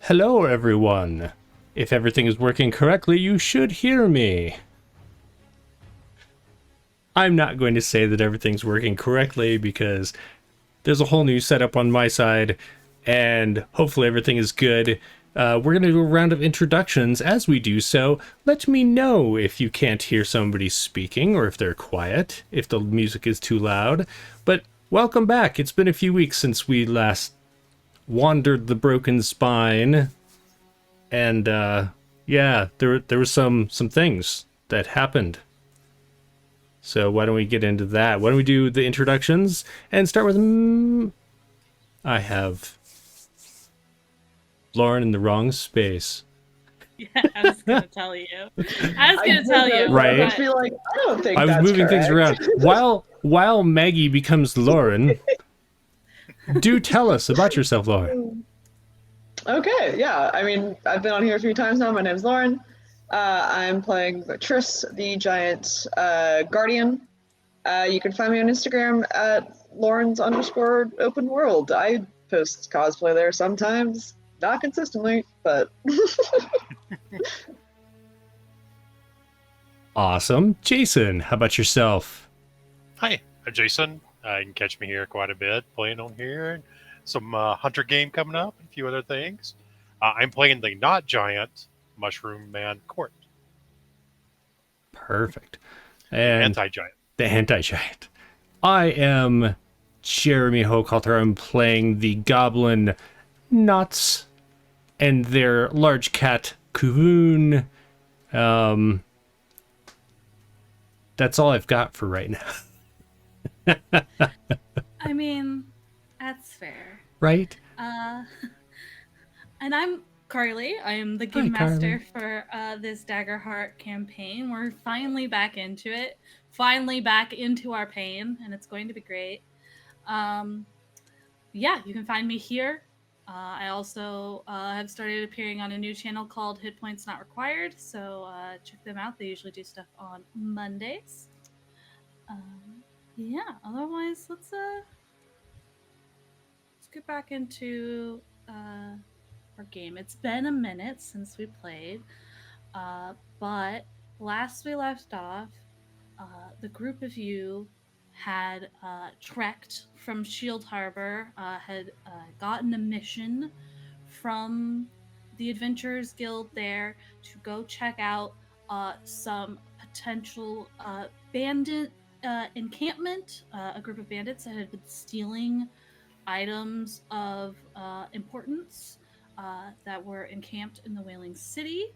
Hello, everyone. If everything is working correctly, you should hear me. I'm not going to say that everything's working correctly because there's a whole new setup on my side, and hopefully everything is good. We're going to do a round of introductions. As we do so, let me know if you can't hear somebody speaking or if they're quiet, if the music is too loud. But welcome back. It's been a few weeks since we last wandered the broken spine. And yeah, there were some things that happened. So why don't we get into that? Why don't we do the introductions and start with I have Lauren in the wrong space. Yeah, I was gonna tell you. Right. I feel like I don't think I was that's moving correct. things around while Maggie becomes Lauren. Do tell us about yourself, Lauren. Okay, yeah. I mean, I've been on here a few times now. My name's Lauren. I'm playing Triss, the giant guardian. You can find me on Instagram at Lawrence_open world. I post cosplay there sometimes, not consistently, but Awesome. Jason, how about yourself? Hi, I'm Jason. You can catch me here quite a bit, playing on here, and some Hunter game coming up, and a few other things. I'm playing the not giant Mushroom Man Court. Perfect. And Anti-giant. the anti-giant. I am Jeremy Hochhalter. I'm playing the goblin Knots and their large cat Kuhun. That's all I've got for right now. I mean, that's fair. Right? And I'm Carly. I am the game master for this Daggerheart campaign. We're finally back into it. Finally back into our pain, and it's going to be great. Yeah, you can find me here. I also have started appearing on a new channel called Hit Points Not Required, so check them out. They usually do stuff on Mondays. Yeah, otherwise, let's get back into our game. It's been a minute since we played, but last we left off, the group of you had trekked from Shield Harbor, had gotten a mission from the Adventurers Guild there to go check out some potential bandit encampment, a group of bandits that had been stealing items of importance that were encamped in the Wailing City.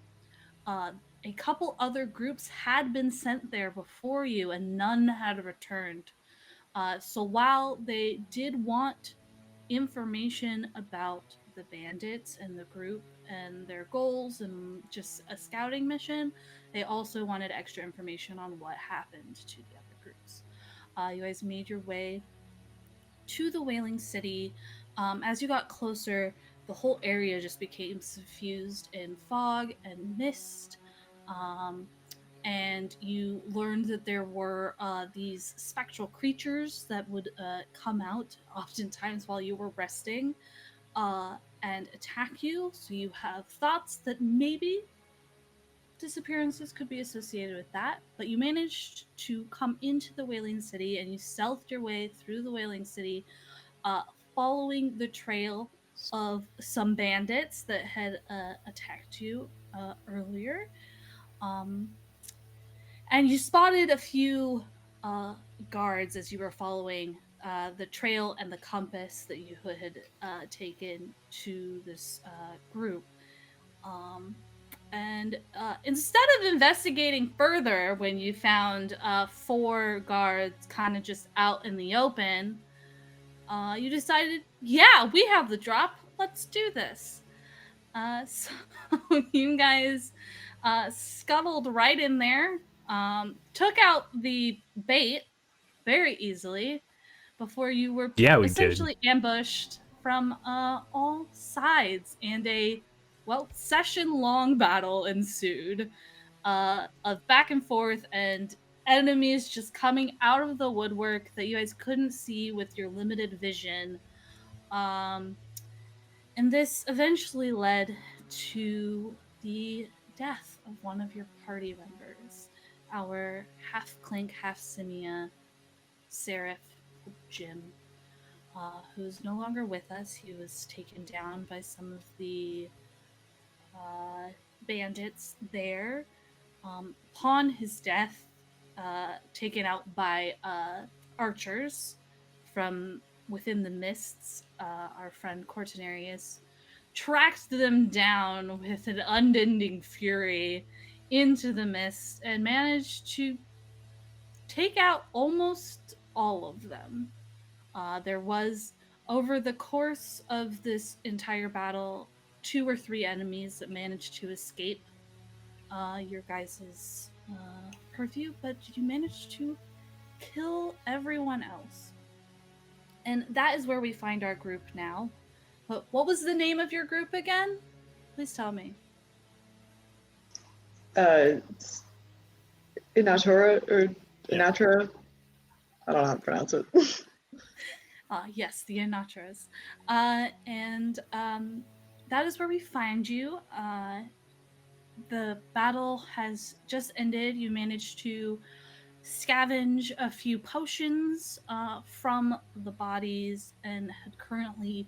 A couple other groups had been sent there before you, and none had returned. So while they did want information about the bandits and the group and their goals and just a scouting mission, they also wanted extra information on what happened to the other groups. You guys made your way to the Wailing City. As you got closer, the whole area just became suffused in fog and mist. And you learned that there were these spectral creatures that would come out oftentimes while you were resting and attack you. So you have thoughts that maybe disappearances could be associated with that, but you managed to come into the Wailing City and you stealthed your way through the Wailing City, following the trail of some bandits that had attacked you earlier. And you spotted a few guards as you were following the trail and the compass that you had taken to this group. And instead of investigating further, when you found 4 guards kind of just out in the open, you decided, yeah, we have the drop. Let's do this. So you guys scuttled right in there, took out the bait very easily before you were essentially ambushed from all sides, and a session-long battle ensued of back and forth and enemies just coming out of the woodwork that you guys couldn't see with your limited vision. And this eventually led to the death of one of your party members, our half clink, half simia, Seraph Jim, who's no longer with us. He was taken down by some of the bandits there. Upon his death, taken out by archers from within the mists, our friend Cortinarius tracked them down with an unending fury into the mist and managed to take out almost all of them. There was, over the course of this entire battle, 2 or 3 enemies that managed to escape your guys' purview, but you managed to kill everyone else. And that is where we find our group now. But what was the name of your group again? Please tell me. It's Inatura or Yeah. Inatura. I don't know how to pronounce it. Yes, the Inatras. And that is where we find you. The battle has just ended. You managed to scavenge a few potions from the bodies and had currently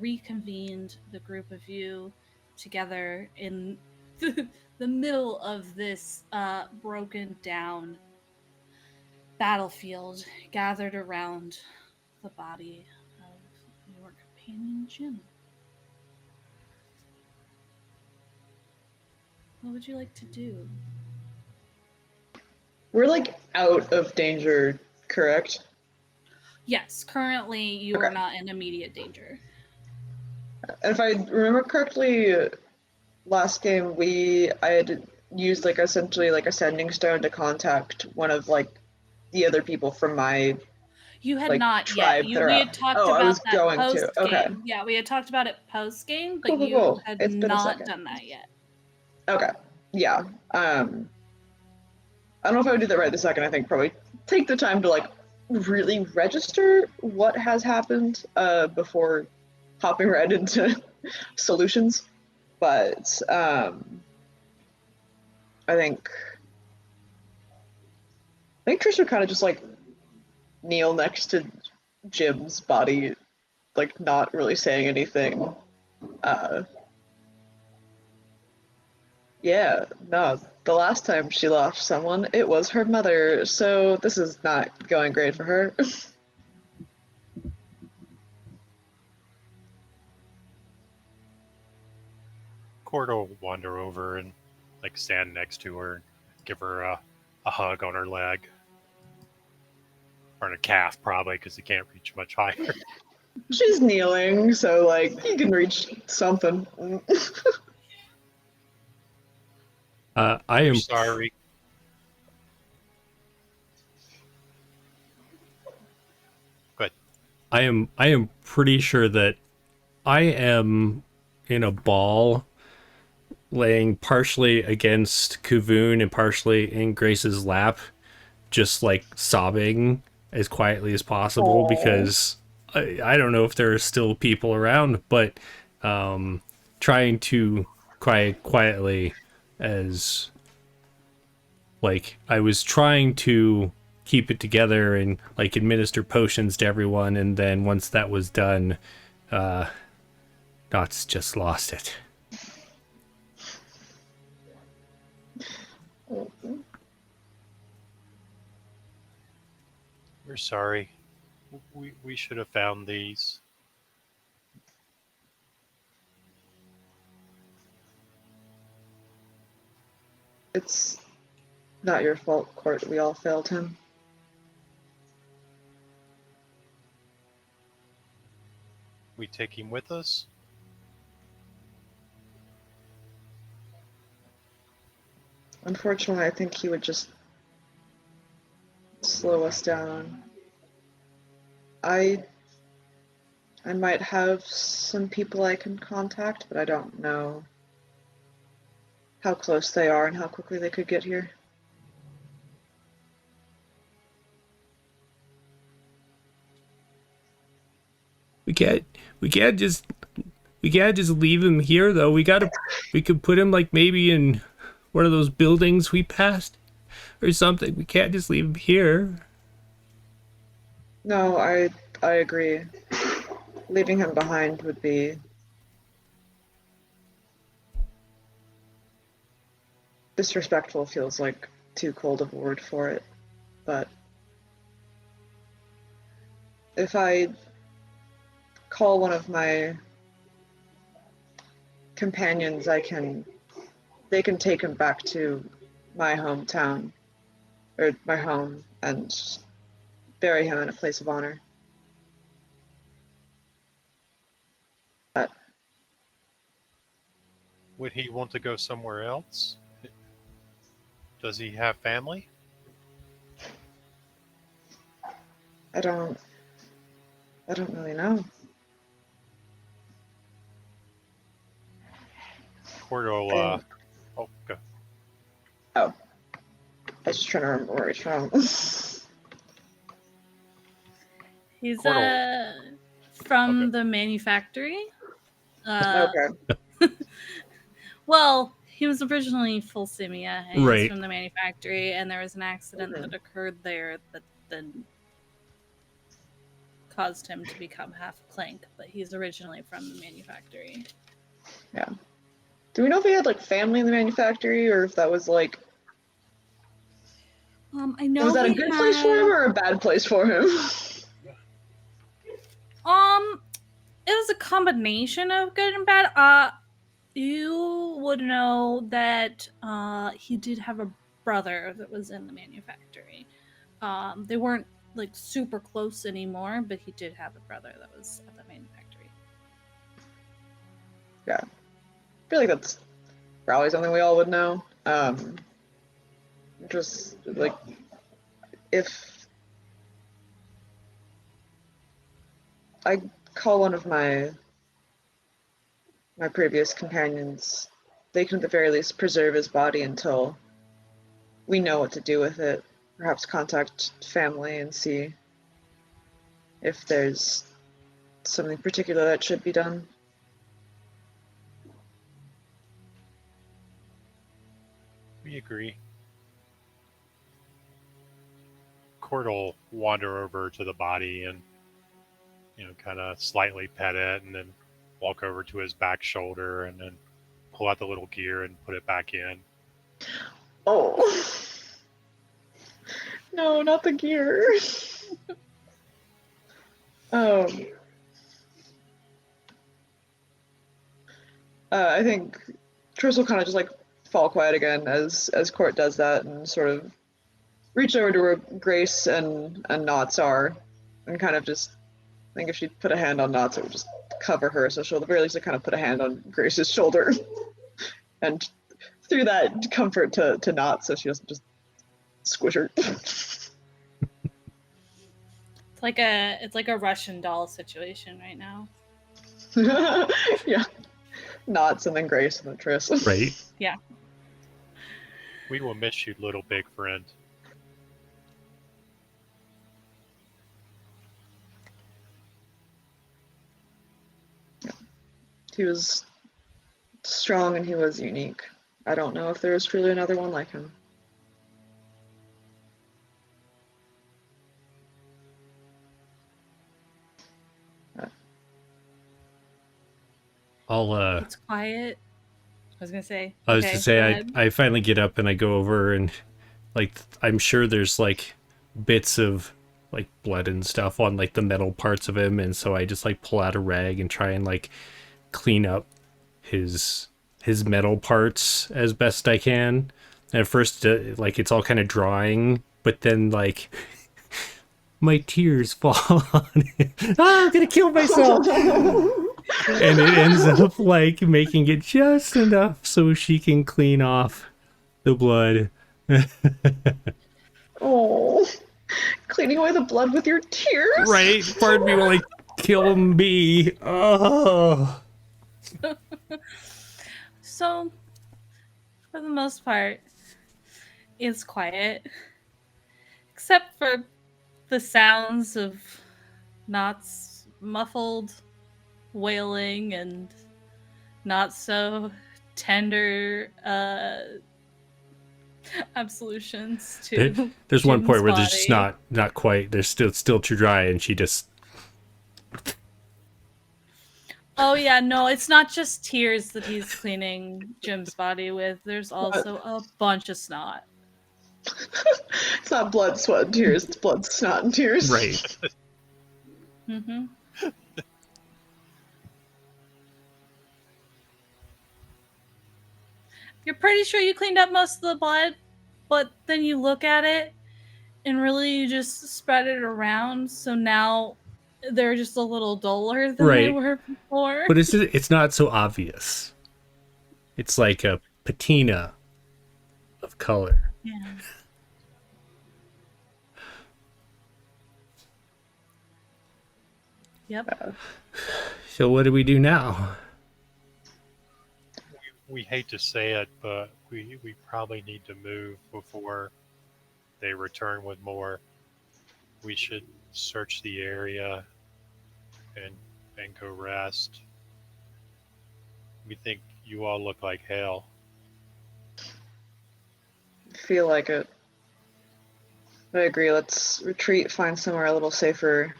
reconvened the group of you together in the middle of this broken down battlefield, gathered around the body of your companion Jim. What would you like to do? We're like out of danger, correct? Yes, currently you are Okay. not in immediate danger. And if I remember correctly, last game I had used like essentially like a sending stone to contact one of like the other people from my You had like not yet. tribe that are We out. had talked Oh, I about was that going post to. Okay. game. Yeah, we had talked about it post game, but Cool, cool, you cool. had It's been a not second. done that yet. Okay. Yeah. I don't know if I would do that right this second. I think probably take the time to like really register what has happened before hopping right into solutions. But I think Trish would kind of just like kneel next to Jim's body, like not really saying anything. Uh, yeah, no, the last time she lost someone, it was her mother, so this is not going great for her. Cord will wander over and like stand next to her, give her a hug on her leg, or on a calf probably because he can't reach much higher. She's kneeling, so like you can reach something. I We're am sorry. Good. I am pretty sure that I am in a ball laying partially against Kuvun and partially in Grace's lap, just like sobbing as quietly as possible Aww. because I don't know if there are still people around, but trying to cry quietly as like I was trying to keep it together and like administer potions to everyone, and then once that was done, Dots just lost it. We're sorry. We should have found these. It's not your fault, Court. We all failed him. We take him with us. Unfortunately, I think he would just slow us down. I might have some people I can contact, but I don't know how close they are and how quickly they could get here. We can't just We can't just leave him here, though. We could put him, like, maybe in one of those buildings we passed or something. We can't just leave him here. No, I agree. Leaving him behind would be disrespectful, feels like too cold of a word for it. But if I call one of my companions, they can take him back to my hometown, or my home, and bury him in a place of honor. But Would he want to go somewhere else? Does he have family? I don't really know. Cordo, oh, go. Oh, I was just trying to remember where he's from. He's Portal. from Okay. the manufactory. Okay. Well, he was originally full Simia, and Right. he's from the manufactory, and there was an accident that occurred there that then caused him to become half Clank, but he's originally from the manufactory. Yeah. Do we know if he had like family in the manufactory, or if that was like, I know was that a good place for him or a bad place for him? It was a combination of good and bad. You would know that he did have a brother that was in the manufactory. They weren't like super close anymore, but he did have a brother that was at the manufactory. Yeah. I feel like that's probably something we all would know. Just like if I call one of my previous companions, they can at the very least preserve his body until we know what to do with it. Perhaps contact family and see if there's something particular that should be done. We agree. Cord will wander over to the body and, kind of slightly pet it, and then walk over to his back shoulder and then pull out the little gear and put it back in. Oh. No, not the gear. I think Triss will kind of just like fall quiet again as Court does that and sort of reach over to where Grace and Knots are and kind of just, I think if she put a hand on Knots, it would just cover her, so she'll at the very least like, kind of put a hand on Grace's shoulder and through that comfort to Knots so she doesn't just squish her. It's like a Russian doll situation right now. Yeah. Knots and then Grace and then Triss. Right. Yeah. We will miss you, little big friend. He was strong and he was unique. I don't know if there was truly another one like him. It's quiet. I was gonna say. I was to say, I finally get up and I go over and, like, I'm sure there's, like, bits of, like, blood and stuff on, like, the metal parts of him, and so I just, like, pull out a rag and try and, like, clean up his metal parts as best I can. And at first, like, it's all kind of drying, but then, like, my tears fall on it. I'm gonna kill myself! And it ends up like making it just enough so she can clean off the blood. Oh, cleaning away the blood with your tears? Right? Part of me will like kill me. Oh. So, for the most part, it's quiet. Except for the sounds of Knots muffled wailing and not so tender absolutions to There's one Jim's point where there's just body. not quite. There's still too dry, and she just. Oh yeah, no, it's not just tears that he's cleaning Jim's body with. There's also a bunch of snot. It's not blood, sweat, and tears. It's blood, snot, and tears. Right. Mm-hmm. You're pretty sure you cleaned up most of the blood, but then you look at it and really you just spread it around, so now they're just a little duller than they Right. were before. But it's not so obvious. It's like a patina of color. Yeah. Yep. So what do we do now? We hate to say it, but we probably need to move before they return with more. We should search the area and go rest. We think you all look like hell. Feel like it. I agree. Let's retreat, find somewhere a little safer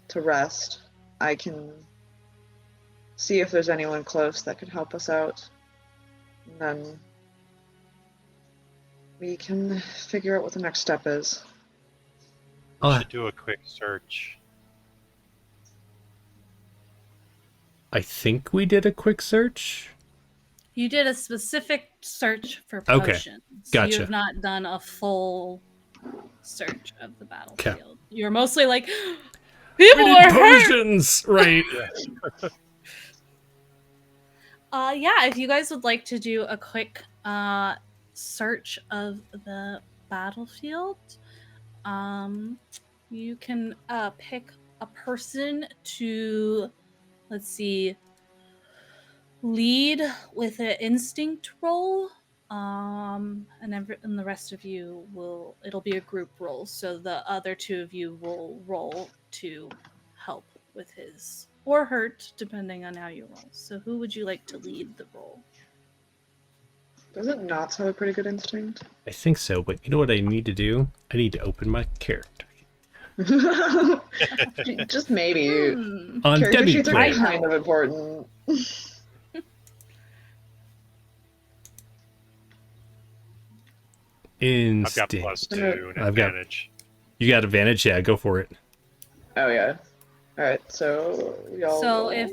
to rest. I can see if there's anyone close that could help us out. And then we can figure out what the next step is. We should do a quick search. I think we did a quick search. You did a specific search for Okay, potions. gotcha. You have not done a full search of the battlefield. Okay. You're mostly like, people We are need hurt! potions, right? Yeah, if you guys would like to do a quick search of the battlefield, you can pick a person to, let's see, lead with an instinct roll. And the rest of you it'll be a group roll, so the other two of you will roll to help with his or hurt, depending on how you roll. So who would you like to lead the roll? Doesn't Knots have a pretty good instinct? I think so, but you know what I need to do? I need to open my character. Just maybe. On Character Debbie sheets are Play. kind of important. I've got Instinct. +2 and I've got- advantage. You got advantage? Yeah, go for it. Oh yeah. Alright, so y'all. So if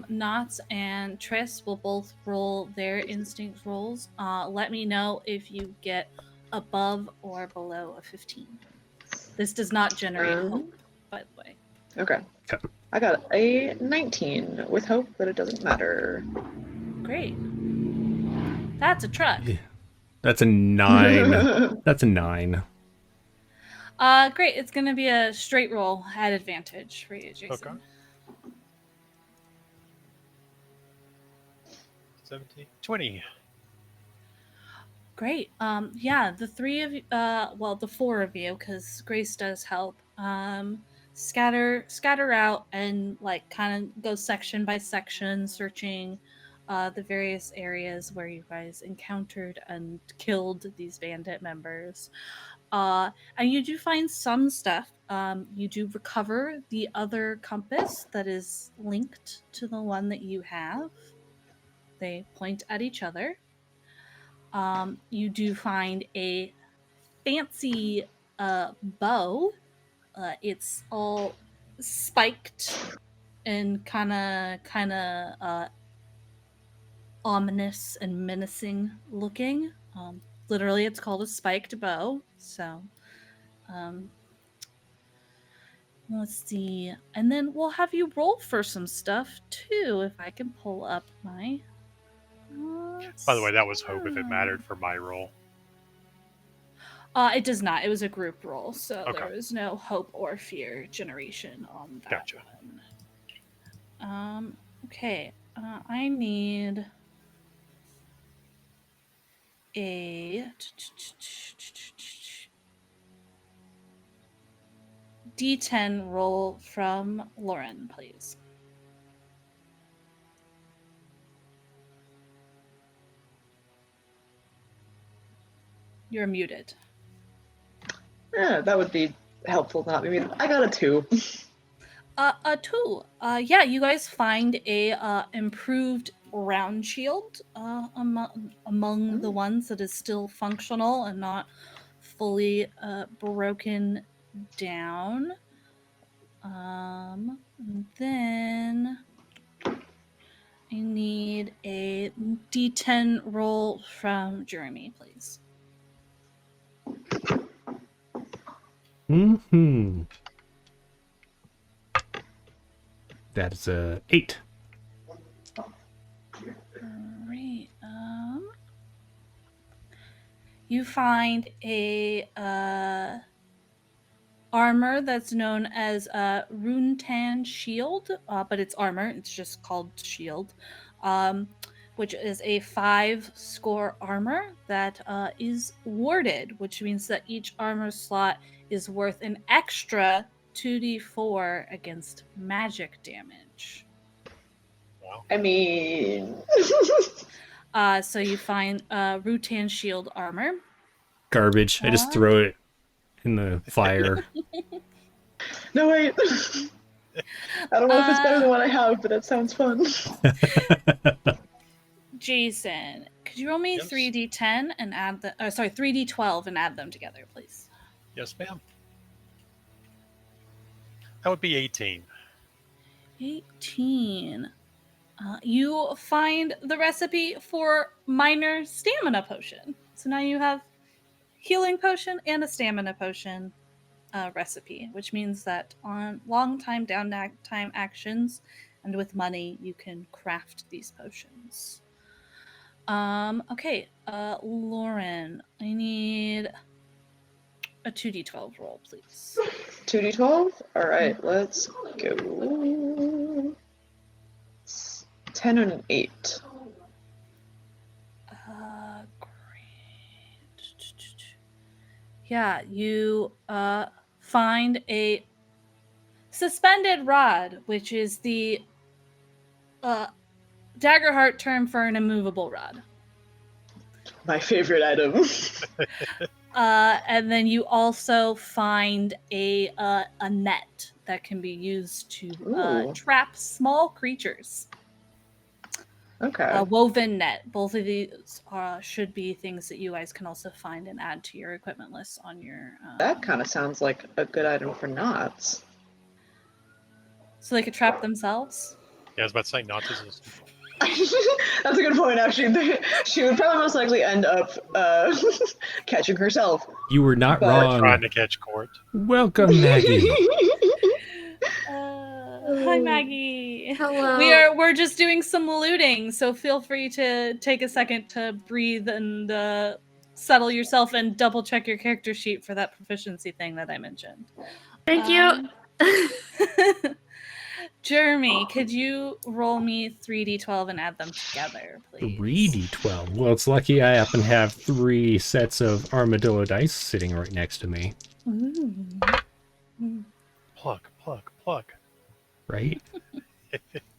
Knots and Triss will both roll their instinct rolls, let me know if you get above or below a 15. This does not generate hope, by the way. Okay. Okay. I got a 19 with hope, but it doesn't matter. Great. That's a truck. That's a 9. That's a 9. Great. It's gonna be a straight roll at advantage for you, Jason. Okay. 17, 20. Great. Yeah, the three of you, the four of you, because Grace does help. Scatter out and like kind of go section by section, searching the various areas where you guys encountered and killed these bandit members. And you do find some stuff. You do recover the other compass that is linked to the one that you have. They point at each other. You do find a fancy bow. It's all spiked and kind of ominous and menacing looking. Literally, it's called a spiked bow. So, let's see. And then we'll have you roll for some stuff too, if I can pull up my. By the way, that was hope if it mattered for my roll. It does not. It was a group roll, so Okay. there was no hope or fear generation on that Gotcha. one. Okay. I need a D10 roll from Lauren, please. You're muted. Yeah, that would be helpful. Not maybe. I got a 2. A 2. Yeah, you guys find a improved round shield among the ones that is still functional and not fully broken down. Then I need a D10 roll from Jeremy, please. Mm-hmm. That is a 8. Great. You find a armor that's known as Runtan Shield, but it's armor. It's just called Shield, which is a 5-score armor that is warded, which means that each armor slot is worth an extra 2d4 against magic damage. Wow. I mean, So you find Rutan Shield armor. Garbage. I just throw it in the fire. no wait. I don't know if it's better than what I have, but that sounds fun. Jason, could you roll me 3d10 and add the 3d12 and add them together, please? Yes, ma'am. That would be 18. 18. You find the recipe for minor stamina potion. So now you have healing potion and a stamina potion recipe, which means that on long time downtime actions and with money, you can craft these potions. Okay, Lauren, I need a 2d12 roll, please. 2d12? Alright, let's go. 10 and an 8. Great. Yeah, you find a suspended rod, which is the Daggerheart term for an immovable rod. My favorite item. And then you also find a net that can be used to trap small creatures. Okay. A woven net. Both of these should be things that you guys can also find and add to your equipment list on your... That kind of sounds like a good item for knots. So they could trap themselves? Yeah, I was about to say knots is That's a good point, actually. She would probably most likely end up catching herself. You were not wrong. trying to catch court. Welcome, Maggie. Hi, Maggie. Hello. We're just doing some looting, so feel free to take a second to breathe and settle yourself and double check your character sheet for that proficiency thing that I mentioned. Thank you. Jeremy, could you roll me 3d12 and add them together, please? 3d12. Well, it's lucky I happen to have 3 sets of armadillo dice sitting right next to me. Ooh. Pluck, pluck, pluck. Right?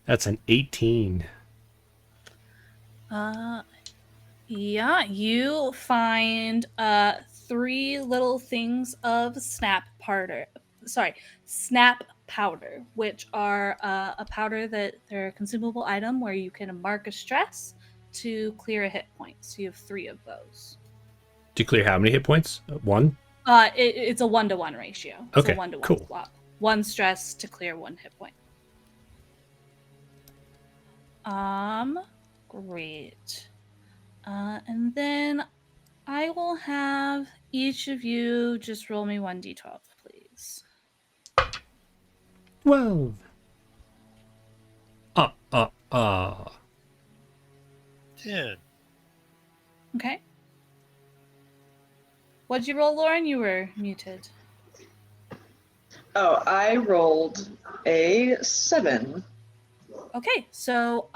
That's an 18. Yeah, you find 3 little things of snap powder, which are a powder that they're a consumable item where you can mark a stress to clear a hit point. So you have 3 of those. To clear how many hit points? 1? It's a 1-to-1 ratio. It's okay, a 1-to-1 cool. swap. 1 stress to clear 1 hit point. Great. And then I will have each of you just roll me 1d12, please. 12. 10. Okay. What'd you roll, Lauren? You were muted. Oh, I rolled a 7. Okay, so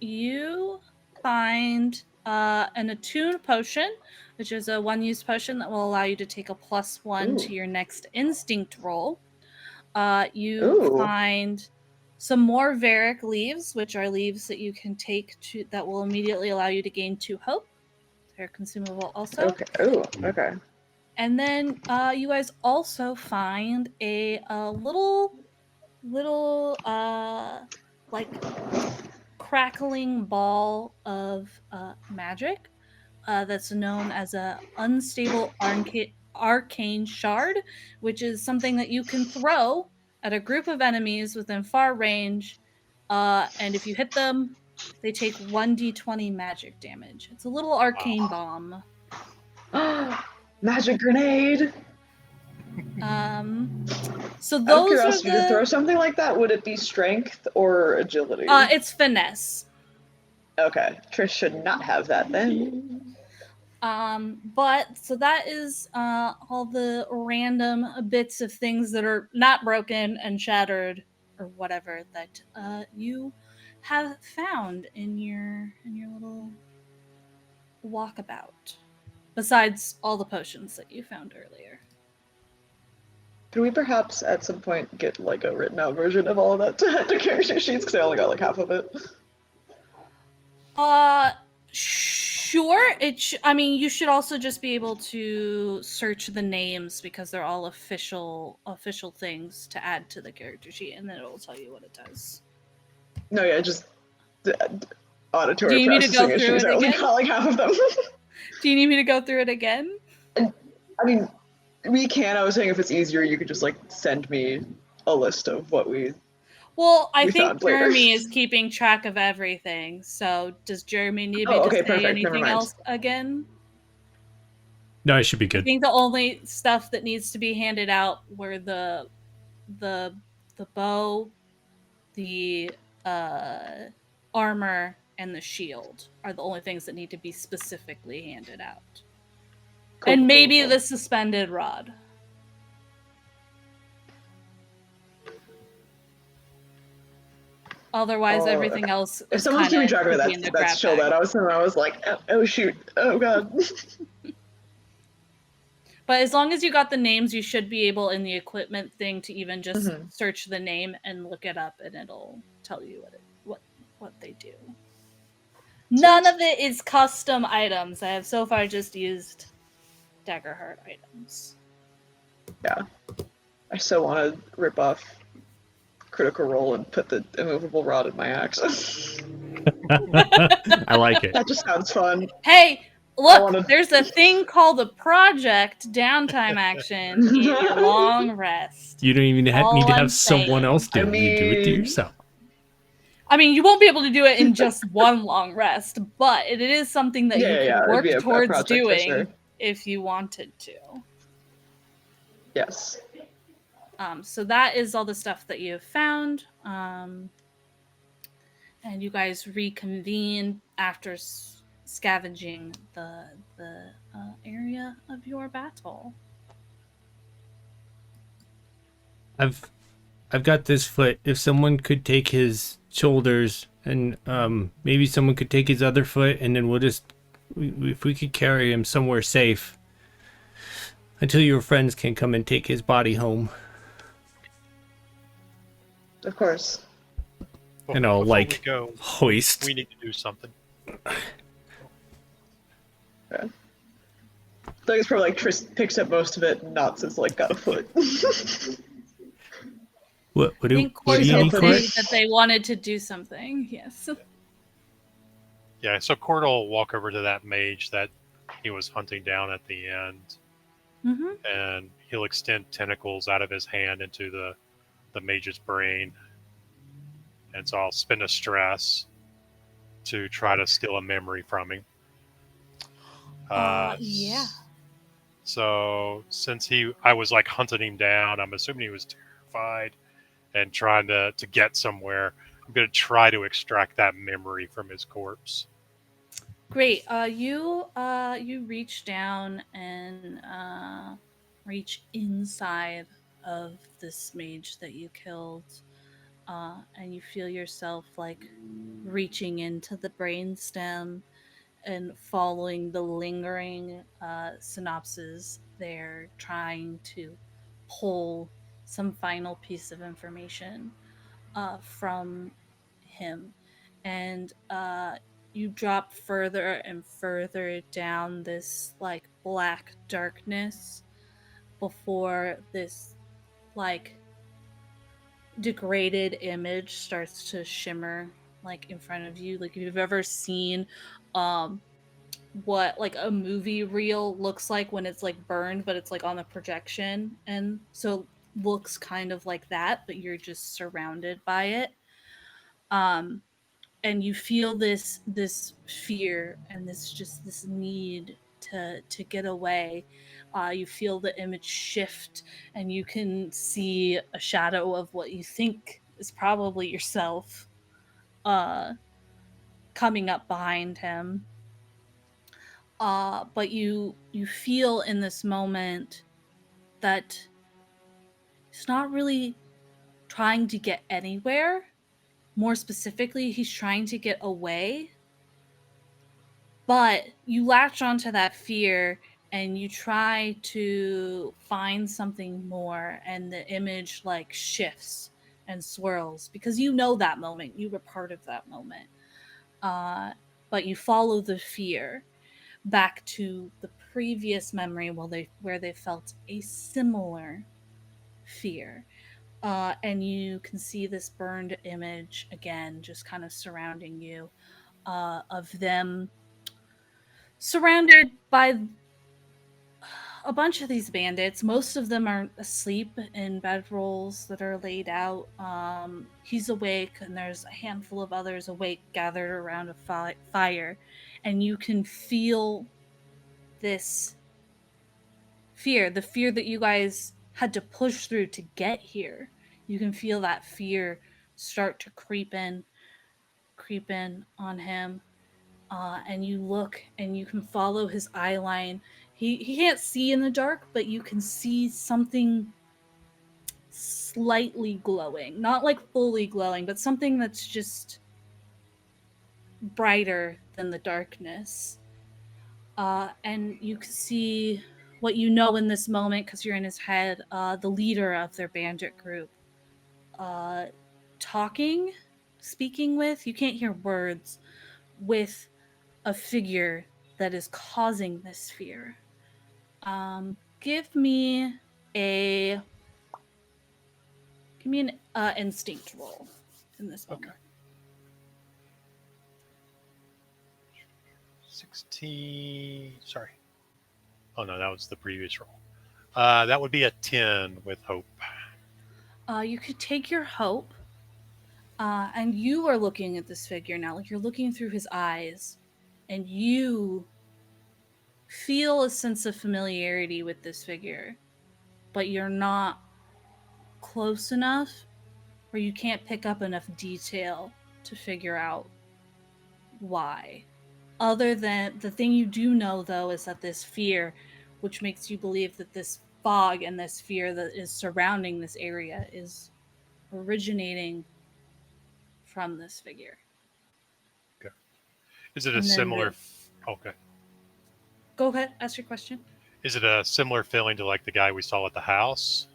you find an attune potion, which is a 1-use potion that will allow you to take a +1 to your next instinct roll. You find some more Varic leaves, which are leaves that you can take that will immediately allow you to gain 2 hope. repair consumable also. Okay. Oh, okay. And then you guys also find a little like crackling ball of magic that's known as a unstable arcane shard, which is something that you can throw at a group of enemies within far range, and if you hit them, they take 1d20 magic damage. It's a little arcane bomb. Magic grenade. So Out of those are curiosity, to throw the. something like that, would it be strength or agility? It's finesse. Okay, Trish should not have that then. But so that is all the random bits of things that are not broken and shattered or whatever that you have found in your little walkabout. Besides all the potions that you found earlier. Could we perhaps at some point get like a written out version of all of that to add to character sheets? Because I only got like half of it. Sure. I mean, you should also just be able to search the names because they're all official things to add to the character sheet, and then it'll tell you what it does. No, yeah, just auditory Do you need me to go processing through issues. it I only again? got like half of them. Do you need me to go through it again? I mean, we can. I was saying if it's easier, you could just like send me a list of what we. Well, I We think found later. Jeremy is keeping track of everything. So does Jeremy need me Oh, to okay, say perfect. Never anything mind. else again? No, it should be I good. think the only stuff that needs to be handed out were the bow, the armor, and the shield are the only things that need to be specifically handed out. Cool, And cool, maybe cool. the suspended rod. Otherwise, everything okay. else If is someone's keeping track of could it, be in the that's grab chill. bag. That I was like, oh shoot, oh god. But as long as you got the names, you should be able in the equipment thing to even just search the name and look it up, and it'll tell you what they do. None of it is custom items. I have so far just used Daggerheart items. Yeah, I so want to rip off Critical Role and put the immovable rod in my axe. I like it. That just sounds fun. Hey, look, wanna- there's a thing called a project downtime action in your long rest. You don't even need to All I'm have someone saying. else do it. You do it to mean- yourself. I mean, you won't be able to do it in just one long rest, but it is something that you Yeah, could it'd work be a towards project for doing sure. if you wanted to. Yes. So that is all the stuff that you have found. And you guys reconvene after scavenging the area of your battle. I've got this foot. If someone could take his shoulders, and maybe someone could take his other foot, and then if we could carry him somewhere safe until your friends can come and take his body home. Of course. Well, You know, before like we go, hoist. we need to do something. Yeah. I think it's probably like Tris picks up most of it, and Knots is like got a foot. What I do think what do you Cord need, did Cord? say that they wanted to do something. Yes. Yeah, so Cord will walk over to that mage that he was hunting down at the end, Mm-hmm. and he'll extend tentacles out of his hand into the mage's brain. And so I'll spend a stress to try to steal a memory from him. Yeah. So since I was like hunting him down, I'm assuming he was terrified and trying to get somewhere. I'm going to try to extract that memory from his corpse. Great. You reach down and reach inside of this mage that you killed, and you feel yourself like reaching into the brainstem and following the lingering synapses there, trying to pull some final piece of information from him. And you drop further and further down this like black darkness before this like degraded image starts to shimmer like in front of you. Like if you've ever seen um what like a movie reel looks like when it's like burned but it's like on the projection, and so looks kind of like that, but you're just surrounded by it. um and you feel this fear and this need to get away. You feel the image shift, and you can see a shadow of what you think is probably yourself uh coming up behind him. But you feel in this moment that he's not really trying to get anywhere. More specifically, he's trying to get away. But you latch onto that fear and you try to find something more, and the image like shifts and swirls because you know that moment. You were part of that moment. Uh, but you follow the fear back to the previous memory where they felt a similar fear. And you can see this burned image again, just kind of surrounding you, of them surrounded by a bunch of these bandits. Most of them are asleep in bedrolls that are laid out. He's awake, and there's a handful of others awake, gathered around a fire, and you can feel this fear, the fear that you guys had to push through to get here. You can feel that fear start to creep in on him. And you look and you can follow his eye line. He can't see in the dark, but you can see something slightly glowing. Not like fully glowing, but something that's just brighter than the darkness. And you can see what you know in this moment because you're in his head, the leader of their bandit group, uh, speaking with, you can't hear words, with a figure that is causing this fear. Give me a an instinct roll in this moment. Okay. 16. Sorry. Oh no, that was the previous roll. That would be a 10 with hope. You could take your hope, and you are looking at this figure now. Like you're looking through his eyes, and you feel a sense of familiarity with this figure, but you're not close enough where you can't pick up enough detail to figure out why. Other than the thing you do know, though, is that this fear, which makes you believe that this fog and this fear that is surrounding this area is originating from this figure. Okay. Is it a And then similar? Okay. Go ahead, ask your question. Is it a similar feeling to like the guy we saw at the house?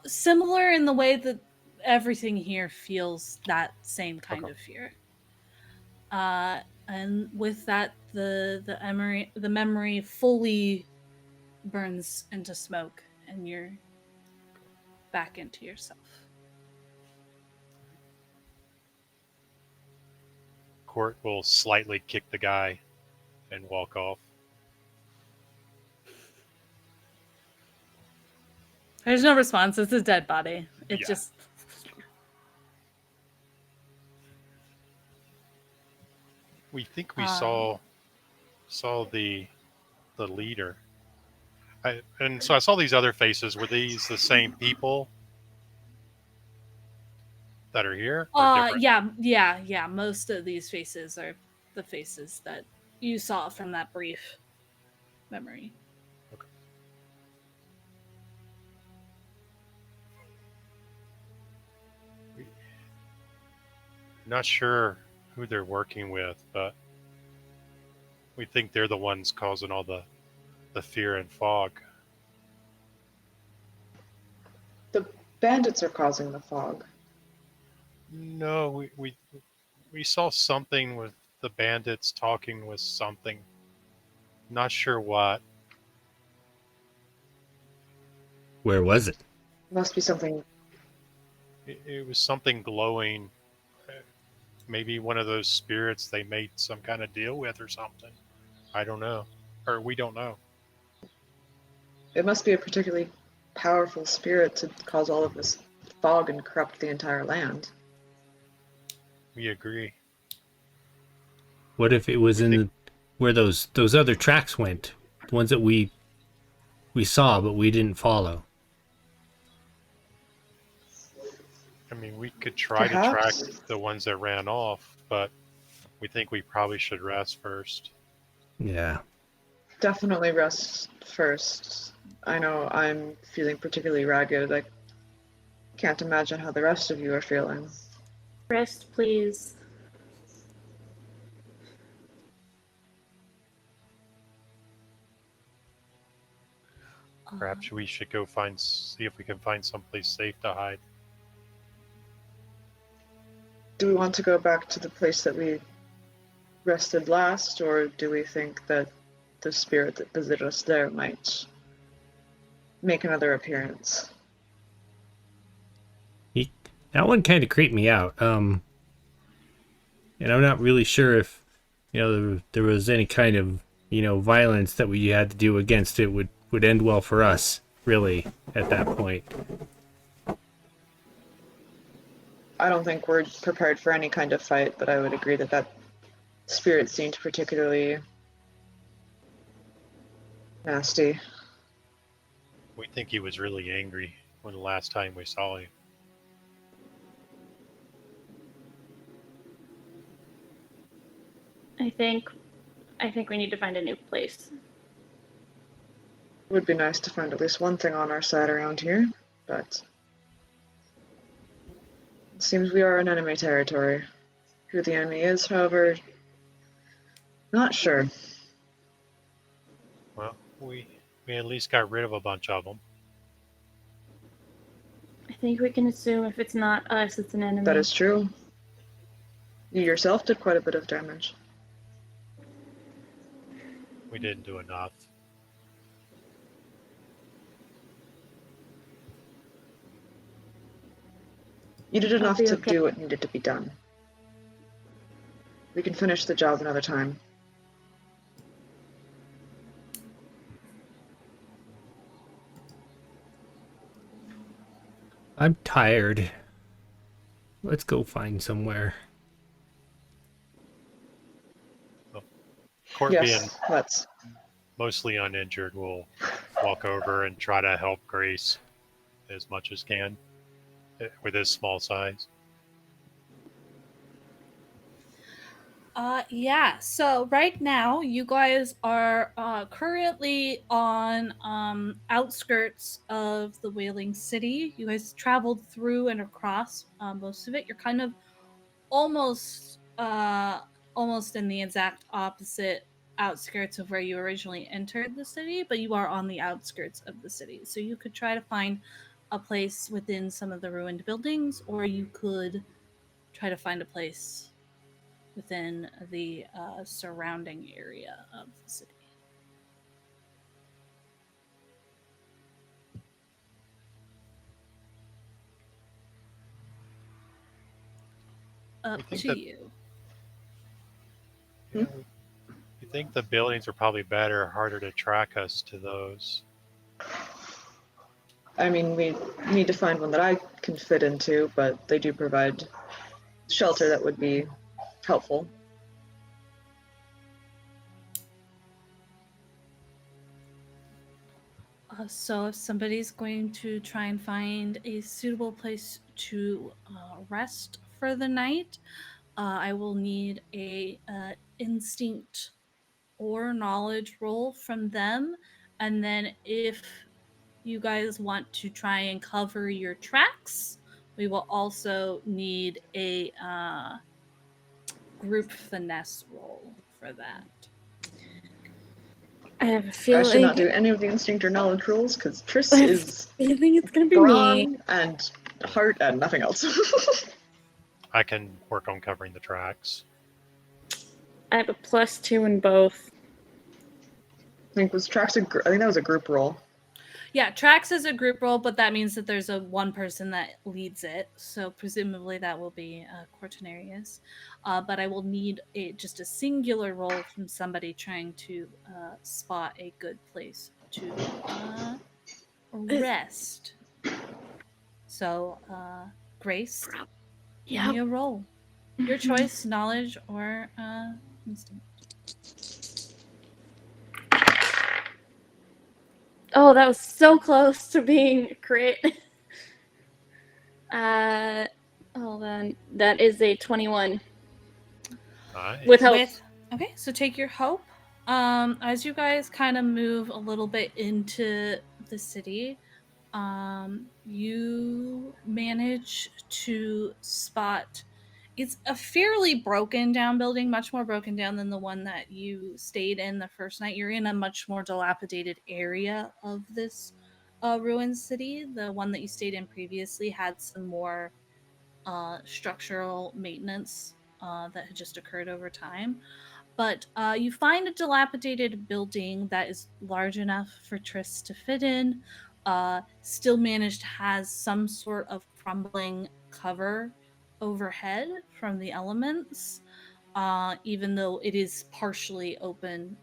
Similar in the way that everything here feels that same kind Okay. of fear. And with that, the memory fully burns into smoke, and you're back into yourself. Court will slightly kick the guy and walk off. There's no response. It's a dead body. It Yeah. just. We think we saw the leader. And so I saw these other faces. Were these the same people that are here? Or different? Yeah. Most of these faces are the faces that you saw from that brief memory. Okay. Not sure who they're working with, but we think they're the ones causing all the fear and fog. The bandits are causing the fog. No, we saw something with the bandits talking with something. Not sure what. Where was it? Must be something. It was something glowing. Maybe one of those spirits they made some kind of deal with or something. I don't know. Or we don't know. It must be a particularly powerful spirit to cause all of this fog and corrupt the entire land. We agree. What if it was We in think- where those other tracks went? The ones that we saw but we didn't follow. I mean, we could try Perhaps. to track the ones that ran off, but we think we probably should rest first. Yeah. Definitely rest first. I know I'm feeling particularly ragged. I can't imagine how the rest of you are feeling. Rest, please. Perhaps we should go see if we can find someplace safe to hide. Do we want to go back to the place that we rested last, or do we think that the spirit that visited us there might make another appearance? That one kind of creeped me out. And I'm not really sure if, there was any kind of, violence that we had to do against it would end well for us, really, at that point. I don't think we're prepared for any kind of fight, but I would agree that that spirit seemed particularly nasty. We think he was really angry when the last time we saw him. I think we need to find a new place. It would be nice to find at least one thing on our side around here, but it seems we are in enemy territory. Who the enemy is, however, not sure. Well, we at least got rid of a bunch of them. I think we can assume if it's not us, it's an enemy. That is true. You yourself did quite a bit of damage. We didn't do enough. You did I'll enough be to okay. do what needed to be done. We can finish the job another time. I'm tired. Let's go find somewhere. Court being Yes, let's. mostly uninjured, we'll walk over and try to help Grace as much as can with his small size. Yeah, so right now you guys are currently on outskirts of the Wailing City. You guys traveled through and across most of it. You're kind of almost in the exact opposite outskirts of where you originally entered the city, but you are on the outskirts of the city. So you could try to find a place within some of the ruined buildings, or you could try to find a place within the surrounding area of the city. Up think to that- you. You think the buildings are probably better, harder to track us to those. I mean, we need to find one that I can fit into, but they do provide shelter that would be helpful. So if somebody's going to try and find a suitable place to rest for the night, I will need a instinct or knowledge roll from them. And then if you guys want to try and cover your tracks, we will also need a group finesse roll for that. I have a I feeling. should not do any of the instinct or knowledge rules because Triss I have is a feeling it's gonna be me. brawn and heart and nothing else. I can work on covering the tracks. I have a +2 in both. I think that was a group roll. Yeah, tracks is a group role, but that means that there's a one person that leads it. So presumably that will be Cortinarius. But I will need just a singular roll from somebody trying to spot a good place to rest. So, Grace, give me a roll. Your choice, knowledge or instinct. Oh, that was so close to being great. Hold on. That is a 21. Nice. With hope. Okay, so take your hope. As you guys kind of move a little bit into the city, you manage to spot. It's a fairly broken down building, much more broken down than the one that you stayed in the first night. You're in a much more dilapidated area of this ruined city. The one that you stayed in previously had some more structural maintenance that had just occurred over time. But you find a dilapidated building that is large enough for Triss to fit in. Still managed has some sort of crumbling cover overhead from the elements. Even though it is partially open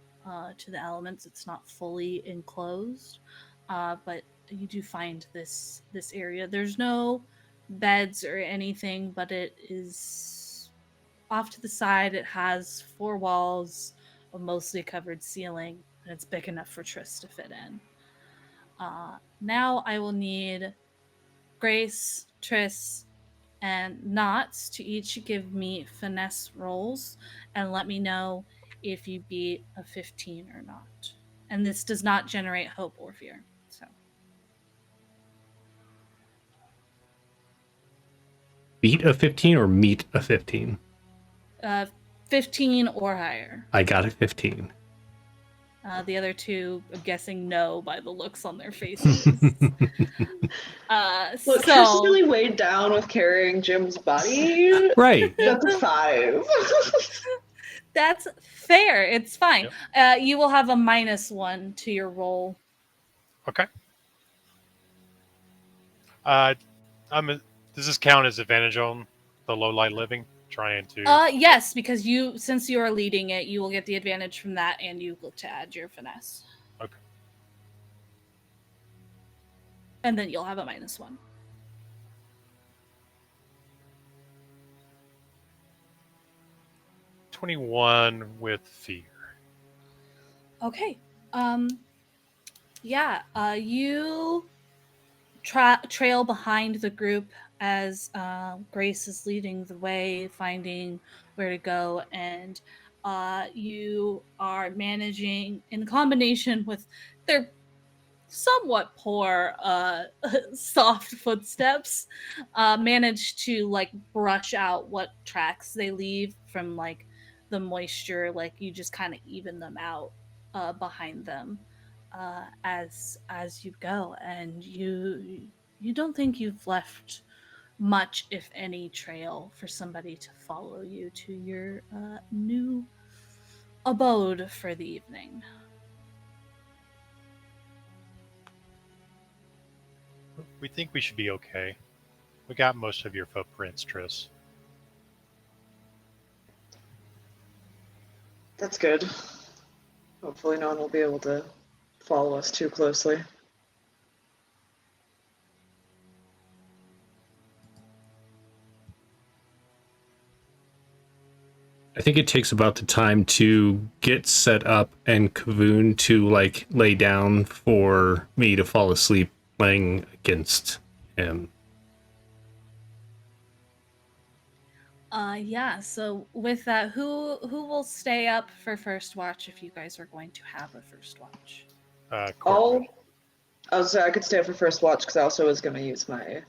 to the elements, it's not fully enclosed. But you do find this area. There's no beds or anything, but it is off to the side. It has 4 walls, a mostly covered ceiling, and it's big enough for Triss to fit in. Now I will need Grace, Triss, and Knots to each give me finesse rolls and let me know if you beat a 15 or not. And this does not generate hope or fear. So Beat a 15 or meet a 15? 15 or higher. I got a 15. The other two, I'm guessing no by the looks on their faces. Look, Triss is really weighed down with carrying Jim's body. Right. That's a 5. That's fair. It's fine. Yep. You will have a -1 to your roll. Okay. Does this count as advantage on the low light living? Trying to. Yes, because since you are leading it, you will get the advantage from that, and you look to add your finesse. Okay. And then you'll have a -1. $21 with fear. Okay. Yeah. You trail behind the group as Grace is leading the way, finding where to go, and you are managing, in combination with their somewhat poor soft footsteps, manage to like brush out what tracks they leave from like the moisture. Like you just kind of even them out behind them as you go, and you don't think you've left much, if any, trail for somebody to follow you to your new abode for the evening. We think we should be okay. We got most of your footprints, Triss. That's good. Hopefully no one will be able to follow us too closely. I think it takes about the time to get set up and Kavoon to like lay down for me to fall asleep laying against him. Yeah, so with that, who will stay up for first watch if you guys are going to have a first watch? I could stay up for first watch because I also was going to use my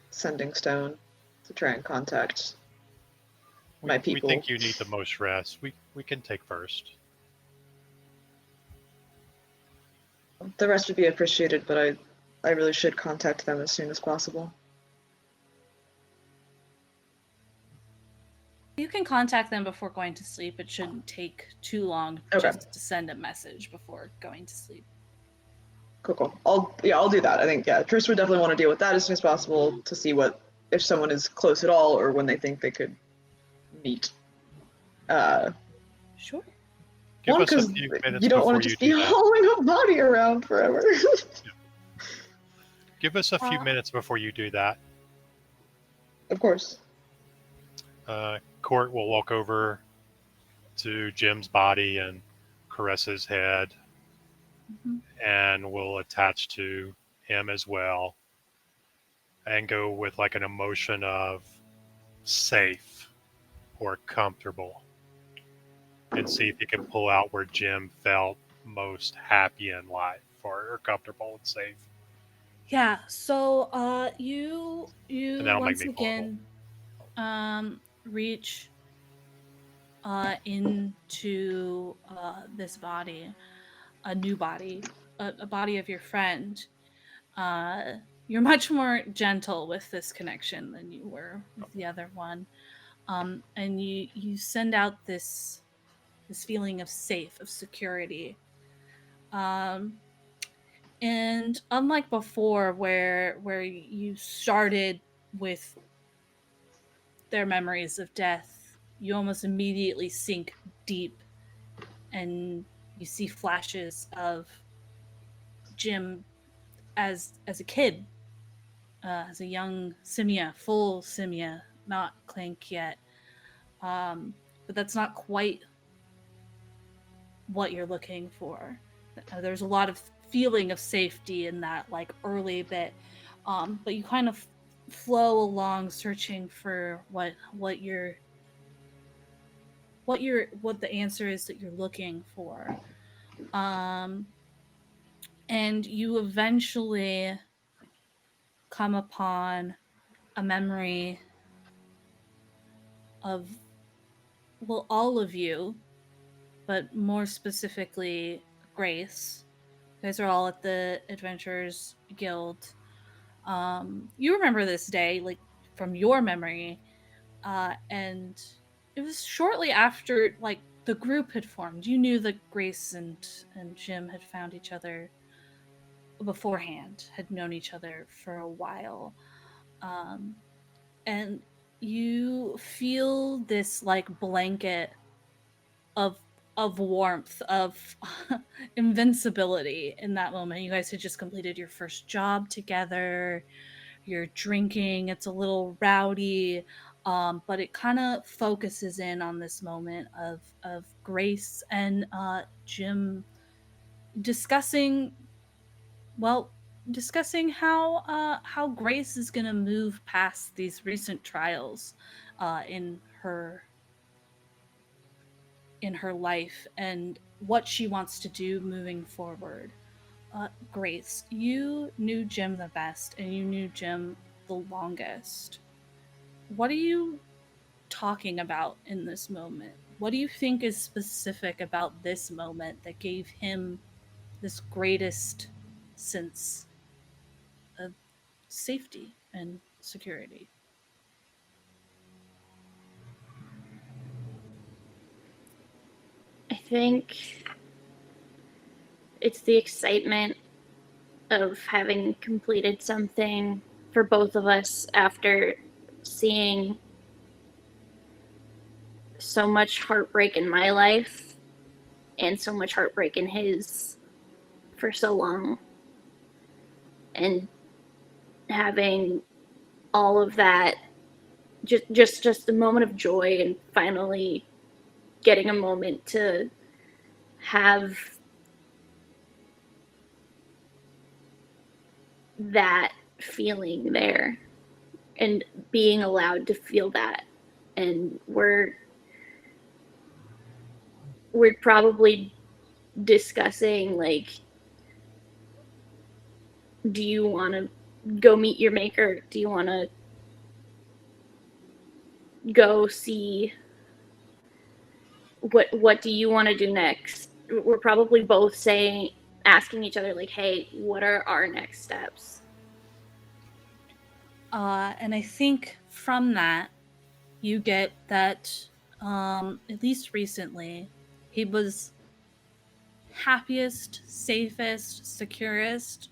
sending stone to try and contact my people. We think you need the most rest. We can take first. The rest would be appreciated, but I really should contact them as soon as possible. You can contact them before going to sleep. It shouldn't take too long Okay. just to send a message before going to sleep. Cool. I'll do that. I think Trish would definitely want to deal with that as soon as possible to see if someone is close at all or when they think they could meet. Sure. Give us a Because few minutes you don't before want to you just be do that. hauling a body around forever. Give us a few minutes before you do that. Of course. Court will walk over to Jim's body and caress his head, and will attach to him as well, and go with like an emotion of safe or comfortable, and see if he can pull out where Jim felt most happy in life or comfortable and safe. Yeah, so you And that'll make once me again reach into this body, a new body, a body of your friend. You're much more gentle with this connection than you were with the other one. And you send out this feeling of safe, of security. And unlike before where you started with their memories of death, you almost immediately sink deep and you see flashes of Jim as a kid, as a young Simia, full Simia, not Clink yet. But that's not quite what you're looking for. There's a lot of feeling of safety in that like early bit, but you kind of flow along searching for what the answer is that you're looking for. And you eventually come upon a memory of, well, all of you, but more specifically Grace. You guys are all at the Adventurers Guild. You remember this day, like from your memory, and it was shortly after like the group had formed. You knew that Grace and Jim had found each other beforehand, had known each other for a while, and you feel this like blanket of warmth, of invincibility in that moment. You guys had just completed your first job together. You're drinking. It's a little rowdy, but it kind of focuses in on this moment of Grace and Jim discussing, well, discussing how Grace is gonna move past these recent trials in her life and what she wants to do moving forward. Grace, you knew Jim the best and you knew Jim the longest. What are you talking about in this moment? What do you think is specific about this moment that gave him this greatest sense of safety and security? I think it's the excitement of having completed something for both of us after seeing so much heartbreak in my life and so much heartbreak in his for so long, and having all of that, just a moment of joy and finally getting a moment to have that feeling there and being allowed to feel that. And we're probably discussing like, do you want to go meet your maker? Do you want to go see what do you want to do next? We're probably both asking each other like, hey, what are our next steps? And I think from that, you get that, at least recently, he was happiest, safest, securest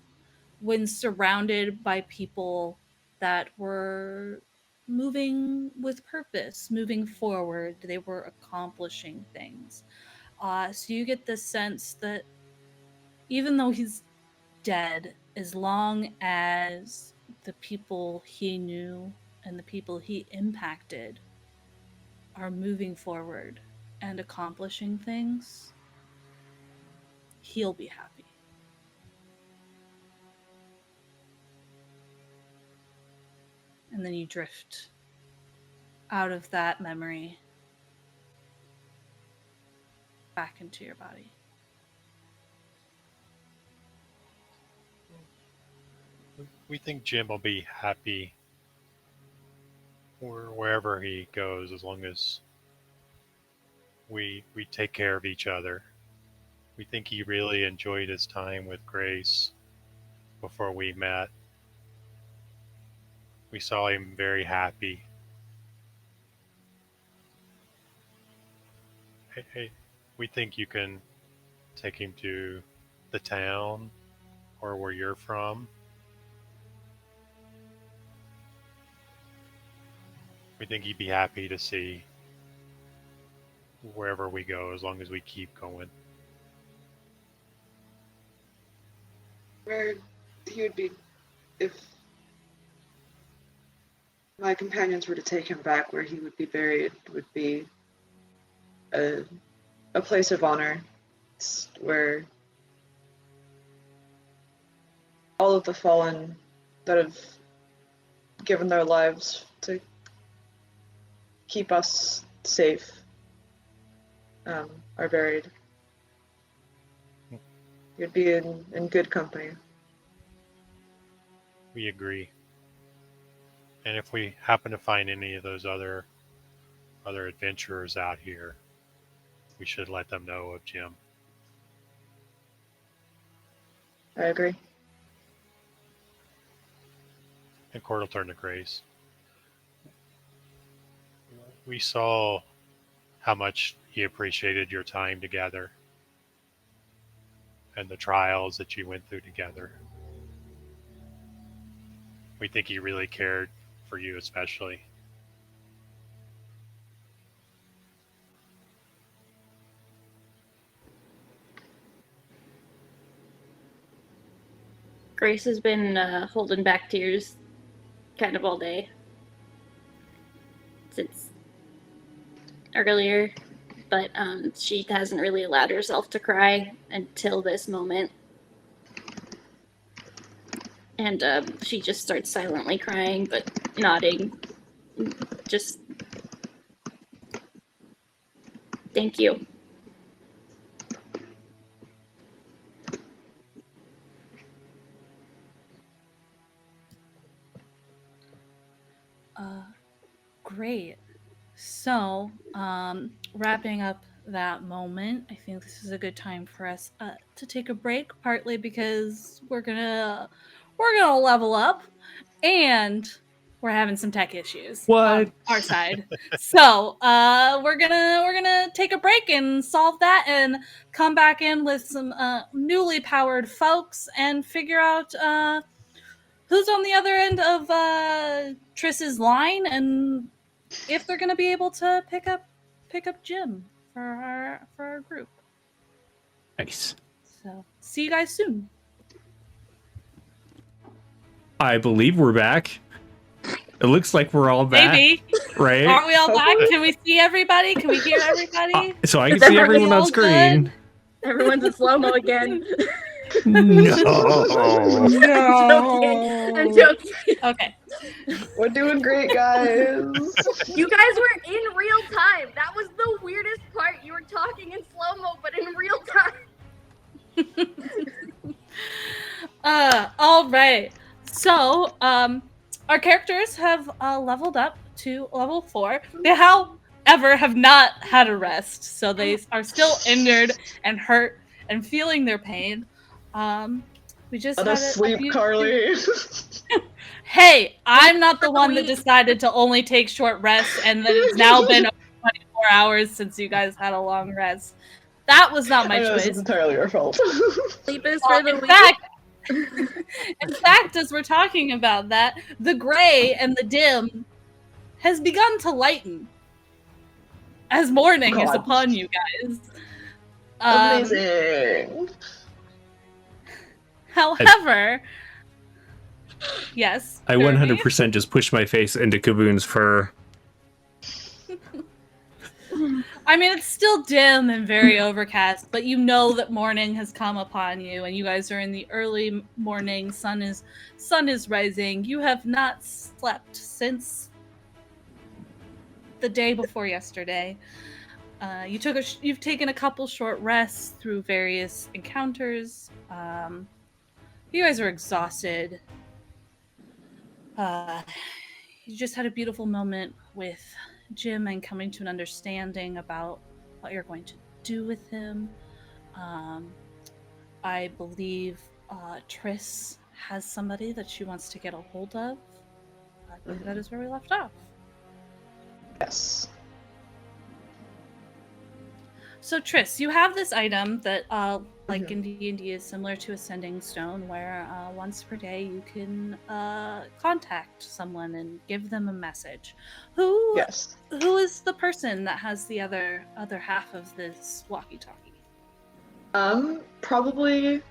when surrounded by people that were moving with purpose, moving forward. They were accomplishing things. So you get the sense that even though he's dead, as long as the people he knew and the people he impacted are moving forward and accomplishing things, he'll be happy. And then you drift out of that memory back into your body. We think Jim will be happy wherever he goes, as long as we take care of each other. We think he really enjoyed his time with Grace before we met. We saw him very happy. Hey, we think you can take him to the town or where you're from. We think he'd be happy to see wherever we go, as long as we keep going. Where he would be, if my companions were to take him back, where he would be buried would be a place of honor, where all of the fallen that have given their lives to keep us safe are buried. You'd be in good company. We agree. And if we happen to find any of those other adventurers out here, we should let them know of Jim. I agree. And Cord will turn to Grace. We saw how much he appreciated your time together and the trials that you went through together. We think he really cared for you especially. Grace has been holding back tears kind of all day. Since earlier, but she hasn't really allowed herself to cry until this moment. And she just starts silently crying, but nodding. Just, thank you. Great. So, wrapping up that moment, I think this is a good time for us to take a break, partly because we're gonna level up, and we're having some tech issues on our side. So we're gonna take a break and solve that, and come back in with some newly powered folks and figure out who's on the other end of Triss's line, and if they're gonna be able to pick up Jim for our group. Nice. So see you guys soon. I believe we're back. It looks like we're all back. Maybe. Right? Are we all back? Can we see everybody? Can we hear everybody? So I can see everyone on screen. Everyone's in slow-mo again. No. No. I'm joking. Okay. We're doing great, guys. You guys were in real time. That was the weirdest part. You were talking in slow-mo, but in real time. All right. So, our characters have leveled up to level 4. They, however, have not had a rest, so they are still injured and hurt and feeling their pain. We just Let had us sleep, few- Carly. Hey, I'm not the one that decided to only take short rests, and that it's now been 24 hours since you guys had a long rest. That was not my I know this is choice. entirely your fault. Sleep is for the In weak. fact, in fact, as we're talking about that, the gray and the dim has begun to lighten as morning is God. upon you guys. Amazing. However, yes, I Jeremy? 100% just push my face into Kaboon's fur. I mean, it's still dim and very overcast, but you know that morning has come upon you, and you guys are in the early morning. Sun is rising. You have not slept since the day before yesterday. You've taken a couple short rests through various encounters. You guys are exhausted. You just had a beautiful moment with Jim and coming to an understanding about what you're going to do with him. I believe Triss has somebody that she wants to get a hold of. I believe that is where we left off. Yes. So Triss, you have this item that, like Mhm. in D&D, is similar to a sending stone, where once per day you can contact someone and give them a message. Who Yes. is the person that has the other half of this walkie-talkie? Probably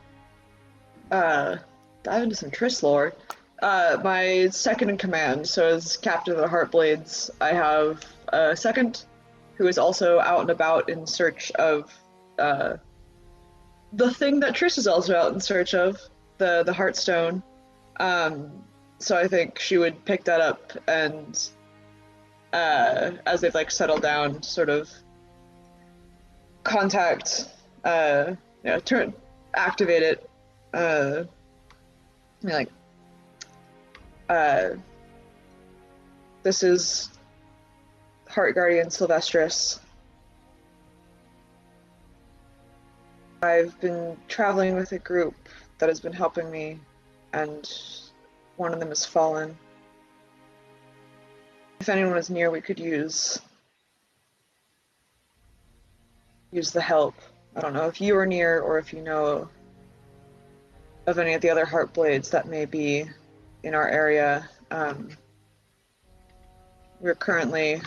dive into some Triss lore. My second in command, so as captain of the Heartblades, I have a second who is also out and about in search of the thing that Triss is also out in search of, the Heartstone. So I think she would pick that up and as they've like settled down, sort of contact, activate it. This is Heart Guardian Sylvestris. I've been traveling with a group that has been helping me, and one of them has fallen. If anyone is near, we could use the help. I don't know if you are near or if you know of any of the other Heartblades that may be in our area. We're currently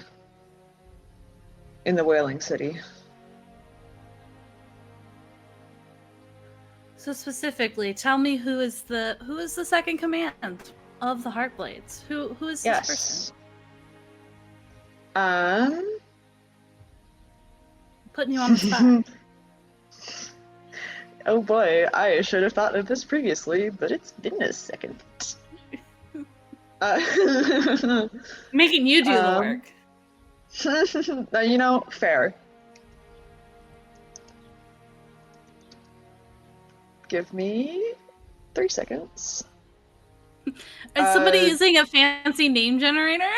in the Wailing City. So specifically, tell me who is the second command of the Heartblades? Who is this person? Putting you on the spot. Oh boy, I should have thought of this previously, but it's been a second. Making you do the work. Fair. Give me 3 seconds. Is somebody using a fancy name generator?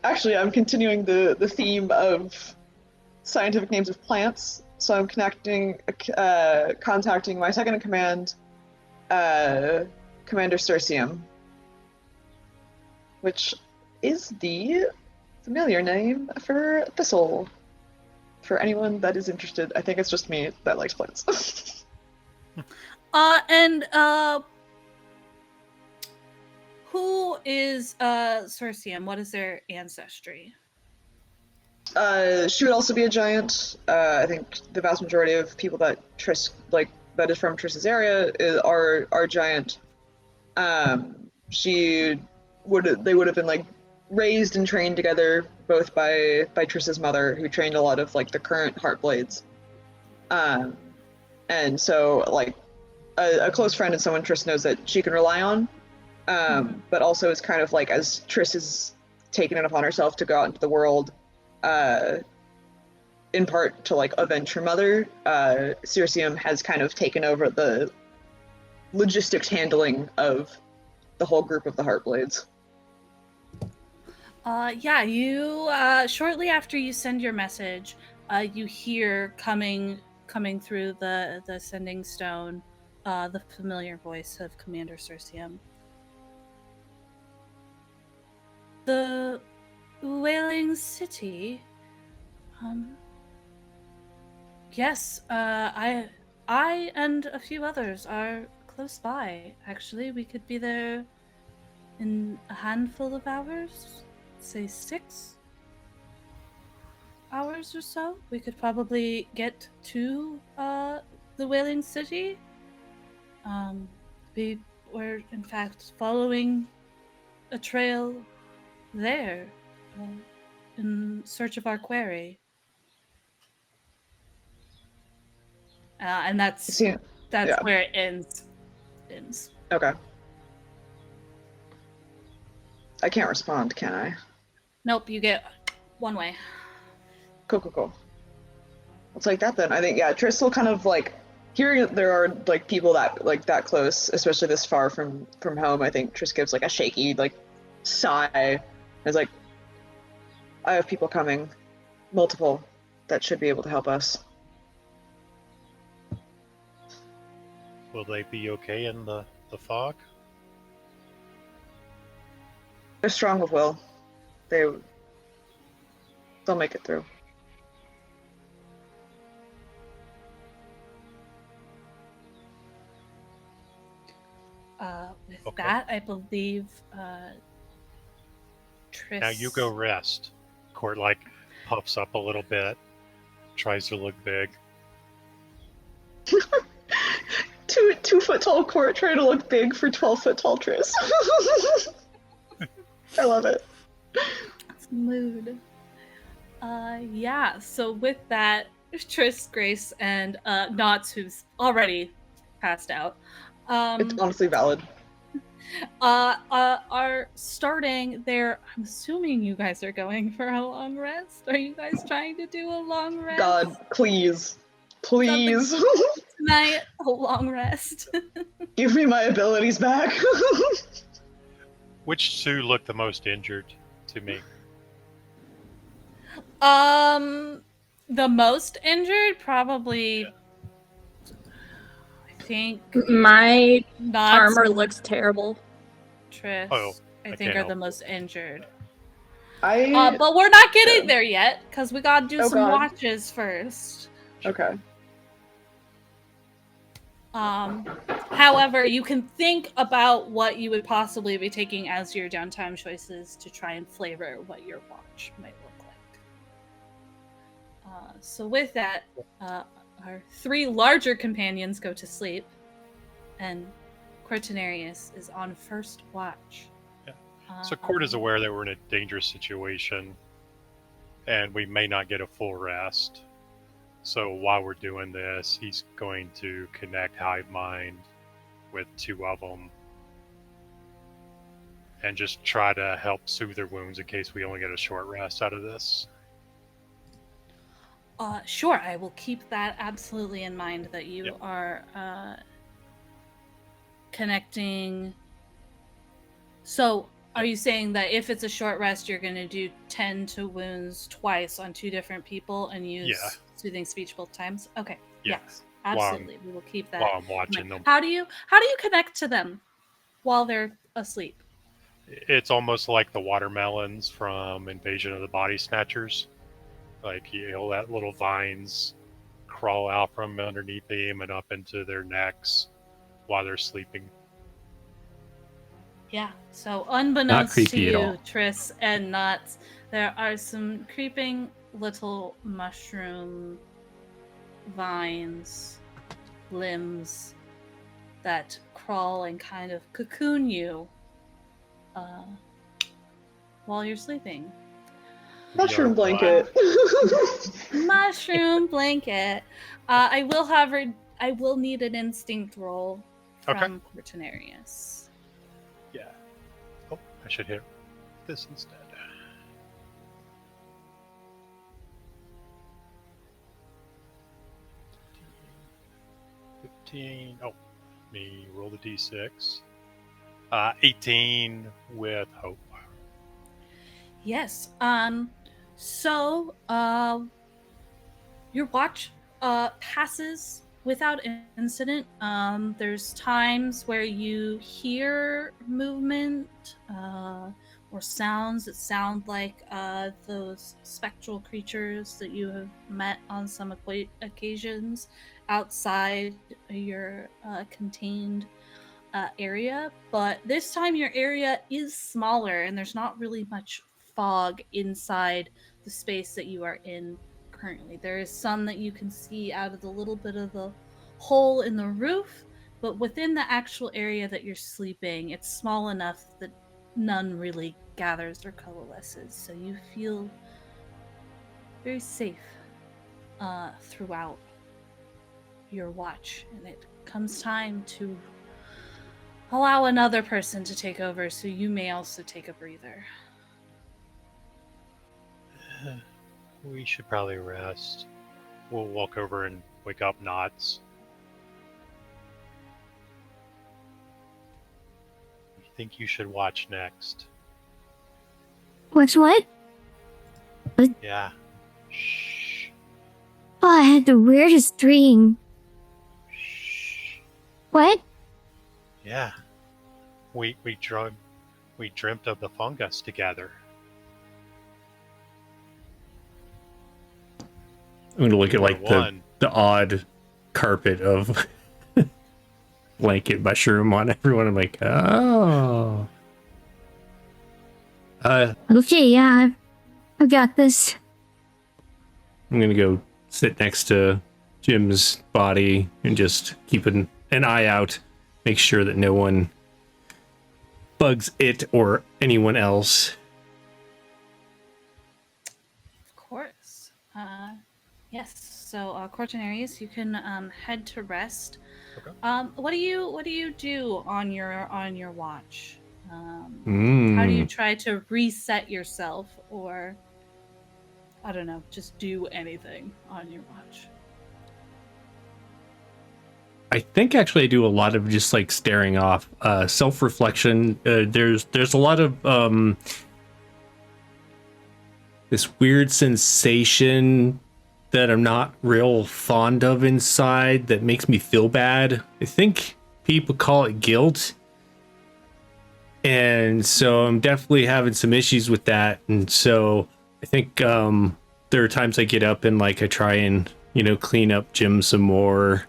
Actually, I'm continuing the theme of scientific names of plants, so I'm contacting my second in command, Commander Circium, which is the familiar name for thistle. For anyone that is interested, I think it's just me that likes plants. Who is Circium? What is their ancestry? She would also be a giant. I think the vast majority of people that Triss that is from Triss's area are giant. They would have been raised and trained together, both by Triss's mother, who trained a lot of the current Heartblades. And so a close friend and someone Triss knows that she can rely on. But also is kind of as Triss has taken it upon herself to go out into the world, in part to avenge her mother, Circium has kind of taken over the logistics handling of the whole group of the Heartblades. You shortly after you send your message, you hear coming through the sending stone, the familiar voice of Commander Circeum. The Wailing City. Yes, I and a few others are close by. Actually, we could be there in a handful of hours. Say 6 hours or so. We could probably get to the Wailing City. We were in fact following a trail there, in search of our quarry. And that's See, yeah. where it ends. Okay. I can't respond, can I? Nope, you get one way. Cool. It's like that then. I think, yeah, Triss will kind of like, hearing that there are like people that like that close, especially this far from home, I think Triss gives like a shaky like sigh. It's like, I have people coming, multiple, that should be able to help us. Will they be okay in the fog? They're strong of will. They'll make it through. With Okay. that, I believe Triss. Now you go rest. Court like puffs up a little bit, tries to look big. 2 foot tall Court trying to look big for 12-foot tall Triss. I love it. It's mood. Yeah. So with that, Triss, Grace, and Knots, who's already passed out, It's honestly valid. are starting their. I'm assuming you guys are going for a long rest. Are you guys trying to do a long rest? God, please. Tonight, a long rest. Give me my abilities back. Which two look the most injured to me? The most injured, probably. Yeah. I think My Knots armor and looks terrible. Triss, Oh, I I think, can't are the help. most injured. I But we're not getting there yet, because we gotta do Oh, some God. watches first. Okay. However, you can think about what you would possibly be taking as your downtime choices to try and flavor what your watch might look like. So with that, our 3 larger companions go to sleep, and Cortinarius is on first watch. Yeah. So Court is aware that we're in a dangerous situation, and we may not get a full rest. So while we're doing this, he's going to connect Hive Mind with 2 of them and just try to help soothe their wounds in case we only get a short rest out of this. Sure, I will keep that absolutely in mind, that you are connecting. So are you saying that if it's a short rest, you're going to do 10 to wounds twice on 2 different people and use soothing speech both times? Okay. Yeah. Yes, absolutely. We will keep that. While I'm watching them. How do you connect to them while they're asleep? It's almost like the watermelons from Invasion of the Body Snatchers. Like he'll let little vines crawl out from underneath them and up into their necks while they're sleeping. Yeah, so unbeknownst to creepy at you, all. Triss and Knots, there are some creeping little mushroom vines, limbs that crawl and kind of cocoon you while you're sleeping. Mushroom blanket. Mushroom blanket. I will need an instinct roll from Cortinarius. Yeah. Oh, I should hit this instead. 15. Oh, let me roll the d6. 18 with hope. Yes. So Your watch passes without incident. There's times where you hear movement or sounds that sound like those spectral creatures that you have met on some occasions outside your contained area. But this time your area is smaller and there's not really much fog inside the space that you are in currently. There is some that you can see out of the little bit of the hole in the roof, but within the actual area that you're sleeping, it's small enough that none really gathers or coalesces. So you feel very safe throughout your watch, and it comes time to allow another person to take over, so you may also take a breather. We should probably rest. We'll walk over and wake up Knots. I think you should watch next. What's what? Yeah. Shh. Oh, I had the weirdest dream. Shh. What? Yeah. We dreamt of the fungus together. I'm gonna look at like One. the odd carpet of blanket mushroom on everyone. I'm like, oh. Okay, yeah, I've got this. I'm gonna go sit next to Jim's body and just keep an eye out, make sure that no one bugs it or anyone else. Of course. Yes. So, Cortinarius, you can head to rest. Okay. What do you do on your watch? How do Mm. you try to reset yourself, or I don't know, just do anything on your watch? I think actually I do a lot of just like staring off, self-reflection. There's a lot of this weird sensation that I'm not real fond of inside that makes me feel bad. I think people call it guilt. And so I'm definitely having some issues with that. And so I think there are times I get up and like I try and, clean up Jim some more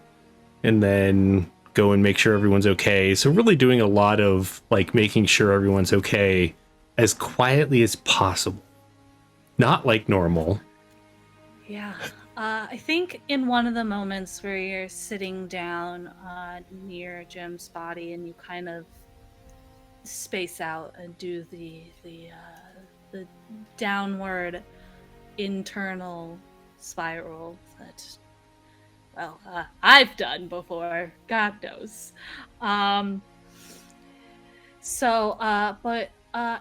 and then go and make sure everyone's okay. So really doing a lot of like making sure everyone's okay as quietly as possible. Not like normal. Yeah. I think in one of the moments where you're sitting down near Jim's body and you kind of space out and do the downward internal spiral that, well, I've done before. God knows. But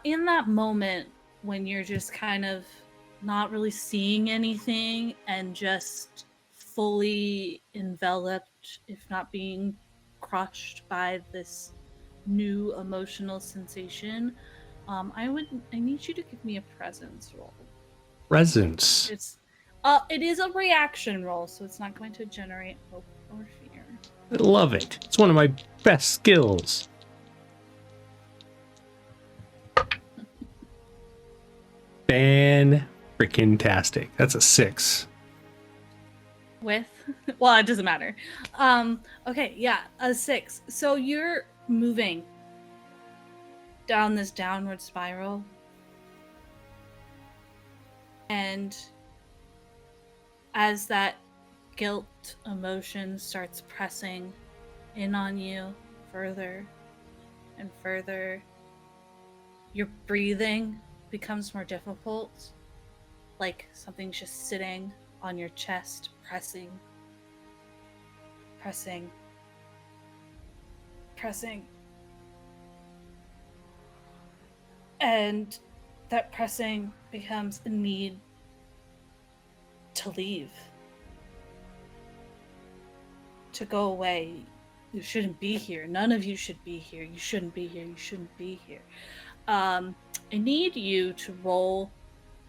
in that moment when you're just kind of not really seeing anything and just fully enveloped, if not being crushed by this new emotional sensation, I need you to give me a presence roll. Presence. It is a reaction roll, so it's not going to generate hope or fear. I love it. It's one of my best skills. Fan-freaking-tastic. That's a 6. With? Well, it doesn't matter. Okay, yeah, a 6. So you're moving down this downward spiral. And as that guilt emotion starts pressing in on you further and further, your breathing becomes more difficult, like something's just sitting on your chest, pressing, and that pressing becomes a need to leave, to go away. You shouldn't be here. None of you should be here. You shouldn't be here. You shouldn't be here. I need you to roll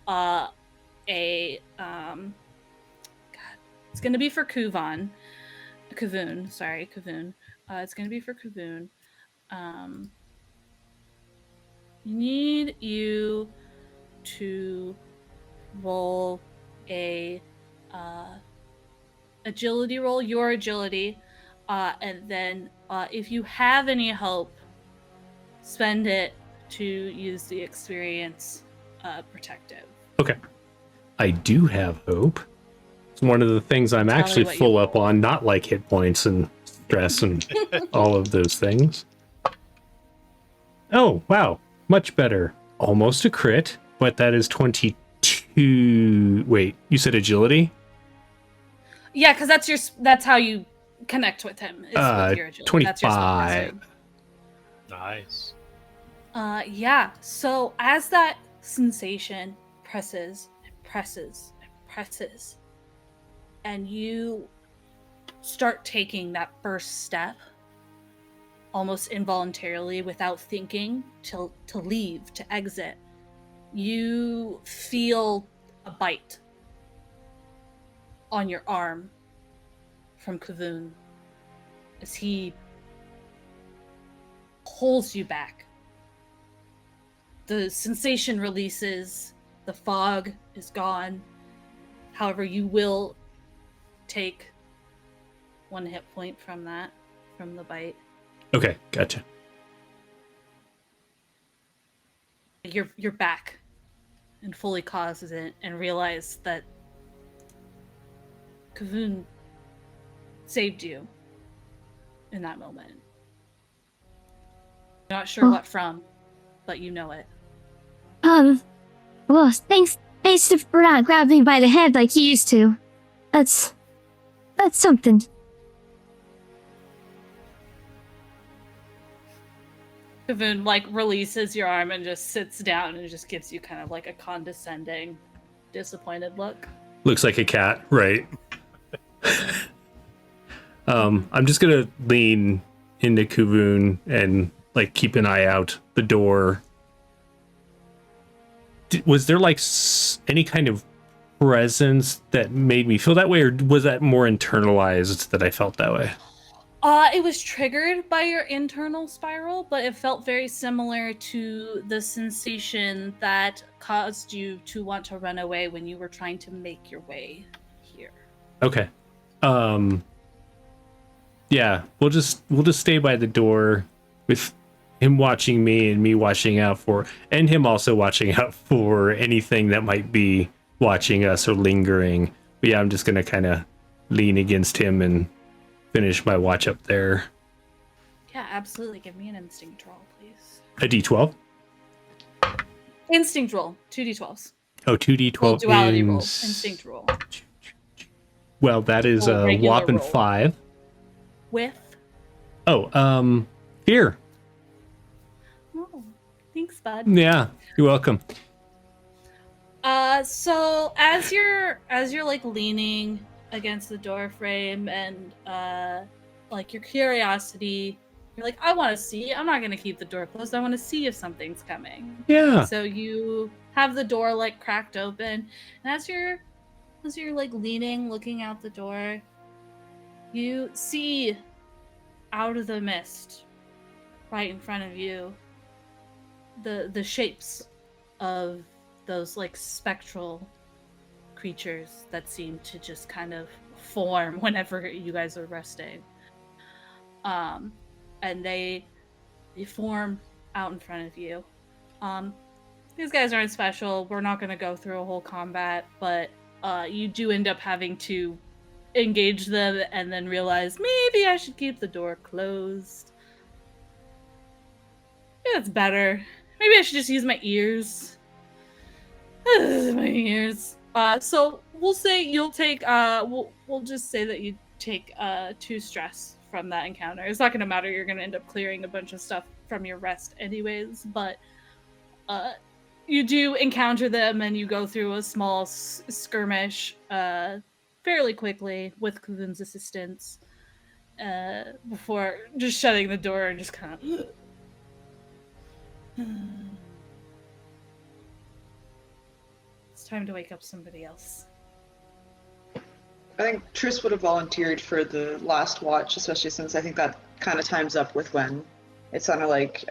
God, It's going to be for Kuvon. Kavun, sorry, Kavun. It's going to be for Kavun. Need you to roll a agility roll, your agility, and then if you have any hope, spend it to use the experience protective. Okay. I do have hope. It's one of the things I'm Tell me actually what you full up roll. on, not like hit points and stress and all of those things. Oh, wow. Much better. Almost a crit, but that is 22. Wait, you said agility? Yeah, because that's how you connect with him. Is with your agility. That's your spell 25. casting. Nice. Yeah. So as that sensation presses and presses and presses, and you start taking that first step almost involuntarily without thinking to leave, to exit, you feel a bite on your arm from Kavun as he pulls you back. The sensation releases, the fog is gone. However, you will take 1 hit point from the bite. Okay, gotcha. You're back and fully cognizant and realize that Kavun saved you in that moment. You're not sure Oh. what from, but you know it. Well, thanks for not grabbing me by the head like you used to. That's something. Kavun releases your arm and just sits down and just gives you kind of like a condescending, disappointed look. Looks like a cat, right? I'm just gonna lean into Kuvun and keep an eye out the door. Was there any kind of presence that made me feel that way, or was that more internalized that I felt that way? It was triggered by your internal spiral, but it felt very similar to the sensation that caused you to want to run away when you were trying to make your way here. Okay. Yeah, we'll just stay by the door with him watching me and me watching out for, and him also watching out for anything that might be watching us or lingering. But yeah, I'm just gonna kind of lean against him and finish my watch up there. Yeah, absolutely. Give me an instinct roll, please. A D12? Instinct roll. 2d12s. Oh, 2D12 Well, duality roll. ins- Instinct roll. Well, that is Roll a regular whopping roll. 5. With? Oh, fear. Oh, thanks, bud. Yeah, you're welcome. So as you're leaning against the door frame and your curiosity, you're like, I want to see. I'm not gonna keep the door closed. I want to see if something's coming. Yeah. So you have the door cracked open, and as you're leaning, looking out the door, you see out of the mist, right in front of you, the shapes of those spectral creatures that seem to just kind of form whenever you guys are resting. And they form out in front of you. These guys aren't special. We're not going to go through a whole combat, but you do end up having to engage them and then realize maybe I should keep the door closed. Yeah, that's better. Maybe I should just use my ears. My ears. So we'll say you'll take. We'll just say that you take 2 stress from that encounter. It's not going to matter. You're going to end up clearing a bunch of stuff from your rest, anyways. But you do encounter them, and you go through a small skirmish fairly quickly with Kuvun's assistance before just shutting the door and just kind of. It's time to wake up somebody else. I think Triss would have volunteered for the last watch, especially since I think that kind of times up with when it sounded like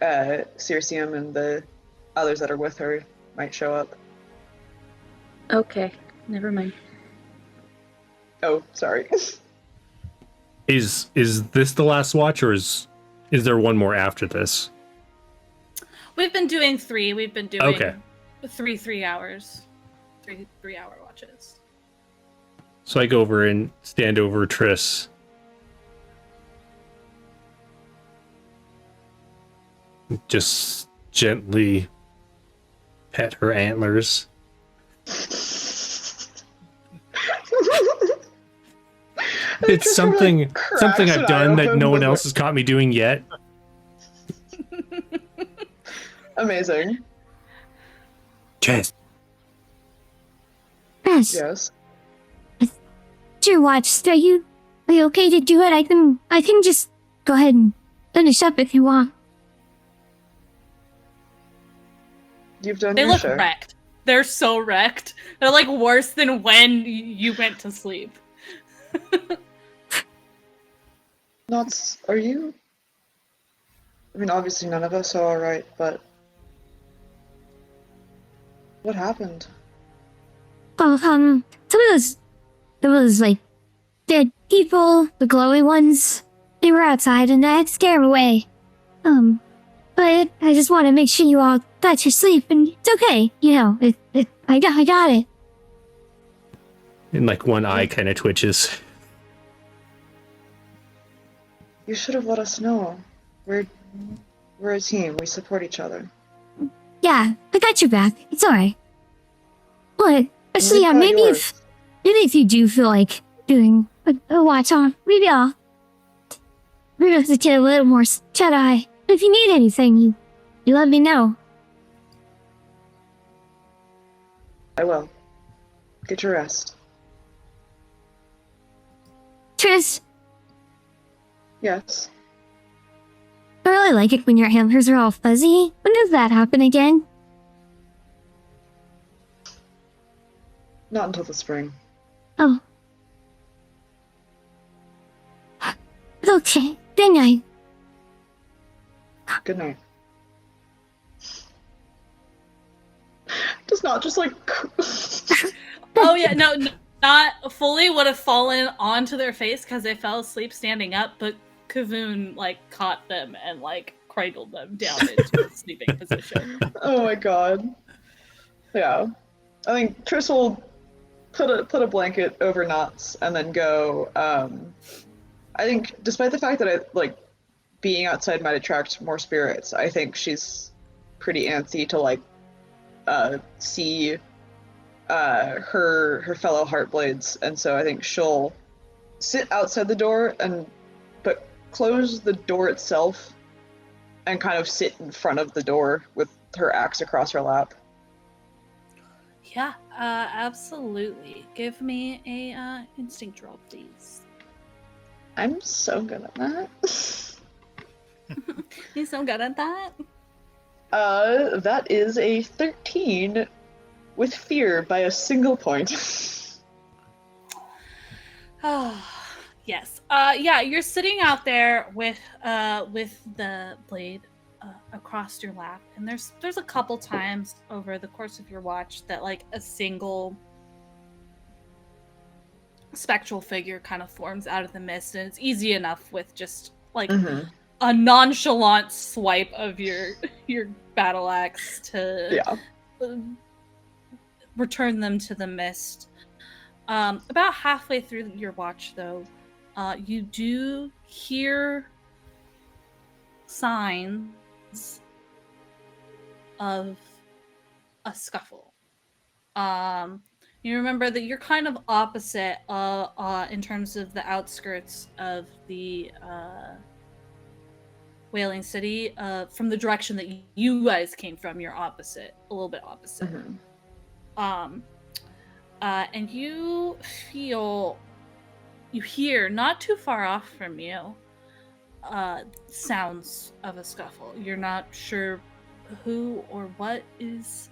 Circeum and the others that are with her might show up. Okay, never mind. Oh, sorry. Is this the last watch, or is there one more after this? We've been doing 3. We've been doing Okay. 3 hours. 3-hour watches. So I go over and stand over Triss. Just gently pet her antlers. It's something I've done that no one else has caught me doing yet. Amazing. Triss. Yes. Yes. It's your watch. Are you okay to do it? I can just go ahead and finish up if you want. You've done They your look share. wrecked. They're so wrecked. They're like worse than when you went to sleep. Are you? I mean, obviously none of us are alright, but what happened? Oh, there was like dead people, the glowy ones. They were outside, and I had to scare them away. But I just want to make sure you all got your sleep, and it's okay. You know, I got it. And like one eye kind of twitches. You should have let us know. We're a team. We support each other. Yeah, I got your back. It's alright. But so We've yeah, got maybe yours. if you do feel like doing a watch on, maybe we're gonna have to get a little more shut eye. If you need anything, you let me know. I will. Get your rest. Triss, Yes. I really like it when your antlers are all fuzzy. When does that happen again? Not until the spring. Oh. Okay, good night. Good night. Does not just like. Oh yeah, no, not fully would have fallen onto their face because they fell asleep standing up, but Kavoon like caught them and like cradled them down into a sleeping position. Oh my god. Yeah. I think Triss will put a blanket over Knots and then go. I think, despite the fact that being outside might attract more spirits, I think she's pretty antsy to see her fellow Heartblades, and so I think she'll sit outside the door but close the door itself and kind of sit in front of the door with her axe across her lap. Yeah, absolutely. Give me a instinct roll, please. I'm so good at that. You so good at that? That is a 13 with fear by a single point. Oh, yes. Yeah, you're sitting out there with the blade across your lap, and there's a couple times over the course of your watch that like a single spectral figure kind of forms out of the mist, and it's easy enough with just like a nonchalant swipe of your battle axe to return them to the mist. About halfway through your watch, though, you do hear signs of a scuffle. You remember that you're kind of opposite in terms of the outskirts of the Wailing City. From the direction that you guys came from, you're opposite, a little bit opposite. And you hear not too far off from you sounds of a scuffle. You're not sure who or what is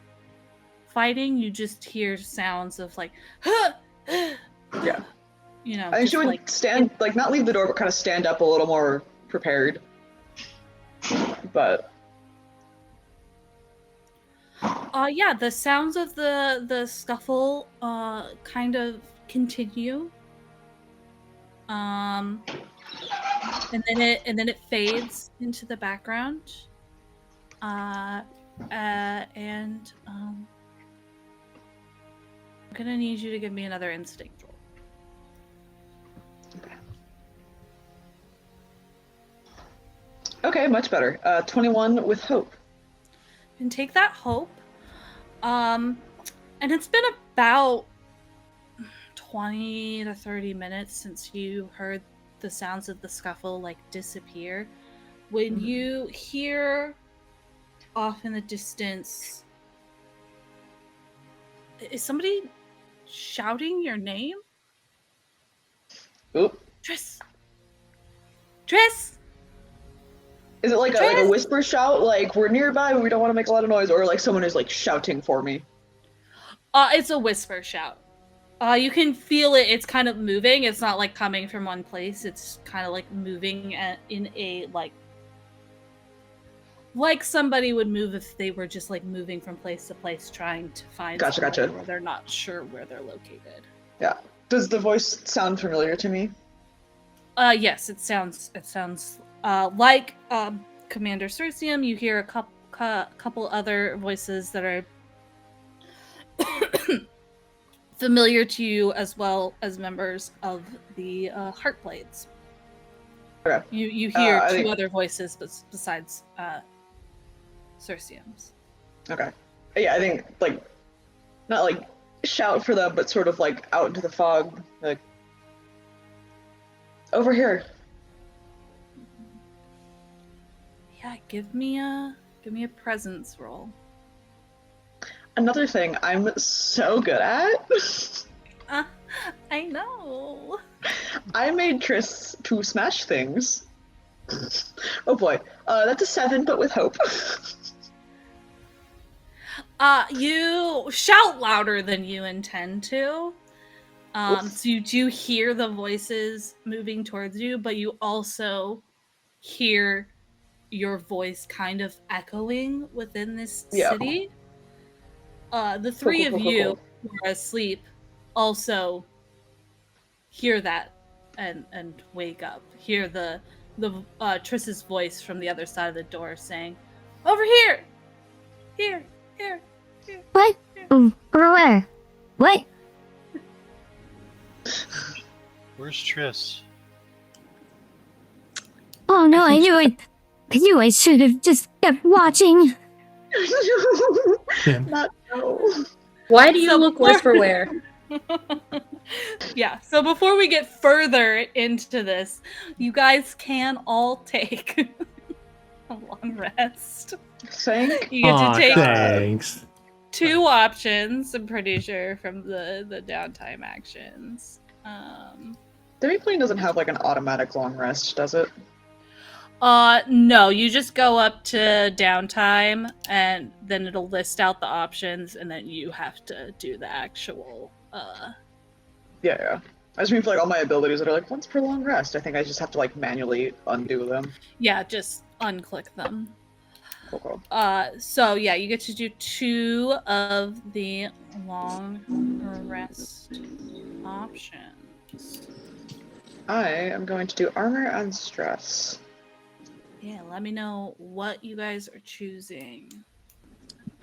fighting. You just hear sounds of like Yeah. you know, I think just she would like stand, like, not leave the door, but kind of stand up a little more prepared. But yeah, the sounds of the scuffle kind of continue. And then it fades into the background. And I'm gonna need you to give me another instinct roll. okay, much better. 21 with hope. And take that hope. And it's been about 20 to 30 minutes since you heard the sounds of the scuffle like disappear. When you hear off in the distance, is somebody shouting your name? Oop. Triss! Triss! Is it like a whisper shout, like we're nearby but we don't want to make a lot of noise, or like someone is like shouting for me? It's a whisper shout. You can feel it. It's kind of moving. It's not like coming from one place. It's kind of like moving in a like somebody would move if they were just like moving from place to place trying to find Gotcha. where they're not sure where they're located. Yeah. Does the voice sound familiar to me? Yes, it sounds like Commander Cercium. You hear a couple other voices that are familiar to you, as well as members of the Heartblades. Okay. You hear I two think... other voices besides Cercium's. Okay. Yeah, I think like not like shout for them, but sort of like out into the fog, like over here. Yeah, give me a presence roll. Another thing I'm so good at. I know. I made Triss to smash things. Oh boy, that's a 7, but with hope. You shout louder than you intend to. So you do hear the voices moving towards you, but you also hear your voice kind of echoing within this city. The three of you who are asleep also hear that and wake up. Hear the Triss's voice from the other side of the door saying, "Over here! Here! Here! Here! What? Here." Over where? What? Where's Triss? Oh no, I knew I should have just kept watching. Not no. Why do you look worse for wear? Yeah, so before we get further into this, you guys can all take a long rest. Thank You get to take Thanks. 2 options, I'm pretty sure, from the downtime actions. Demiplane doesn't have like an automatic long rest, does it? No, you just go up to downtime and then it'll list out the options and then you have to do the actual Yeah. I just mean for like all my abilities that are like once per long rest. I think I just have to like manually undo them. yeah, just unclick them. Cool. So yeah, you get to do 2 of the long rest options. I am going to do armor and stress. Yeah, let me know what you guys are choosing.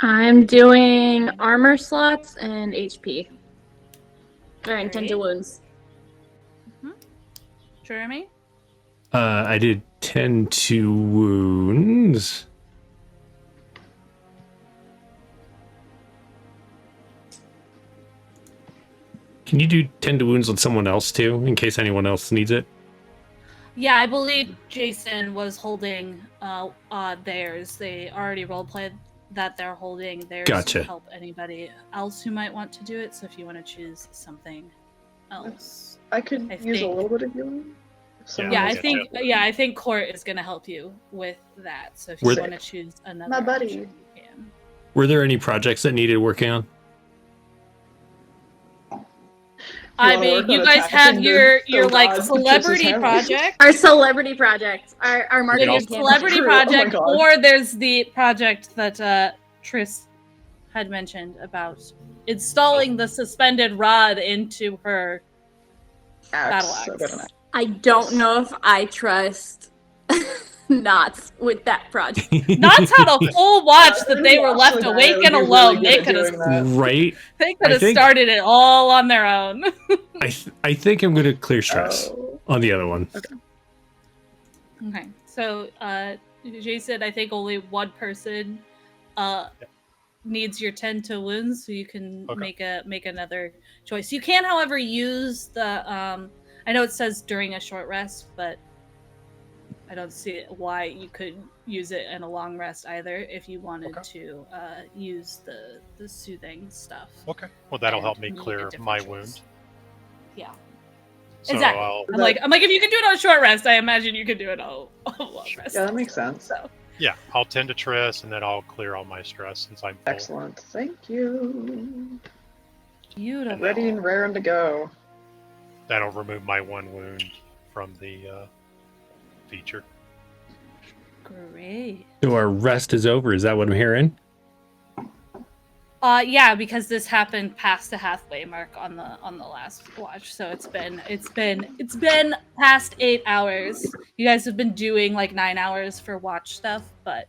I'm doing armor slots and HP. Or intended wounds. Jeremy? I did 10 to wounds. Can you do 10 to wounds on someone else too, in case anyone else needs it? Yeah, I believe Jason was holding theirs. They already roleplayed that they're holding theirs Gotcha. to help anybody else who might want to do it. So if you want to choose something else. I could use a little bit of healing. I think Court is going to help you with that. So if you want to choose another My buddy. option, you can. Were there any projects that needed working on? I wanna work mean, you on guys have attacking your the like gods to celebrity Triss's hammer? project. Our celebrity project. Our marketing There's campaign. celebrity True, oh my project, God. or there's the project that Triss had mentioned about installing the suspended rod into her battle Axe. I've got an axe. axe. I don't know if I trust Knots with that project. Knots had a full watch that they were left Actually, awake I would and be really alone. good They at could have doing that. Right? they could I have think- started it all on their own. I think I'm going to clear stress Oh. on the other one. Okay, so Jason, I think only one person needs your 10 to wounds, so you can make another choice. You can, however, use the I know it says during a short rest, but I don't see why you could use it in a long rest either if you wanted to use the soothing stuff. Okay. Well, that'll help me And make a clear different my choice. wound. Yeah. So Exactly. I'll, I'm like, if you can do it on a short rest, I imagine you could do it on a long rest. Yeah, that makes sense. So yeah, I'll tend to Triss, and then I'll clear all my stress since I'm full. Excellent. Thank you. beautiful. Ready and raring to go. That'll remove my one wound from the feature. Great. So our rest is over. Is that what I'm hearing? Yeah, because this happened past the halfway mark on the last watch, so it's been past 8 hours. You guys have been doing like 9 hours for watch stuff, but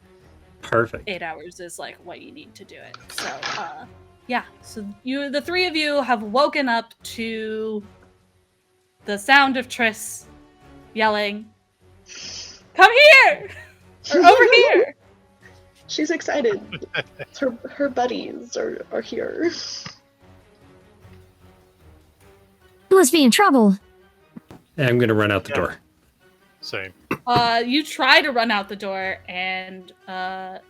Perfect. 8 hours is like what you need to do it. So yeah, so the three of you have woken up to the sound of Triss yelling, "Come here! Or over here!" She's excited. her buddies are here. You must be in trouble. And I'm going to run out the door. Same. You try to run out the door, and the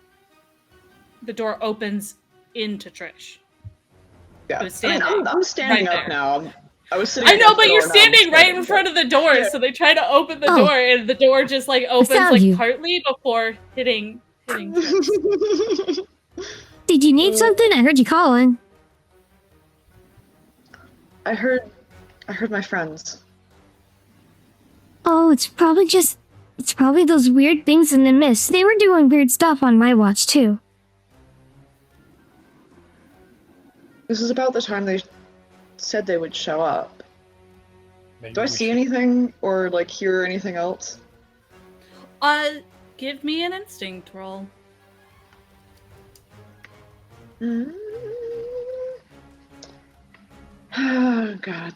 door opens into Trish. Yeah, was standing I'm standing right up there. now. I was sitting. I know, against but the you're door, now I'm standing right in front of the door, Yeah. so they try to open the Oh. door, and the door just like opens found like you. partly before hitting Trish. Did you need something? I heard you calling. I heard my friends. Oh, it's probably those weird things in the mist. They were doing weird stuff on my watch too. This is about the time they said they would show up. Maybe Do I we see should- anything or like hear anything else? Give me an instinct roll. Oh God.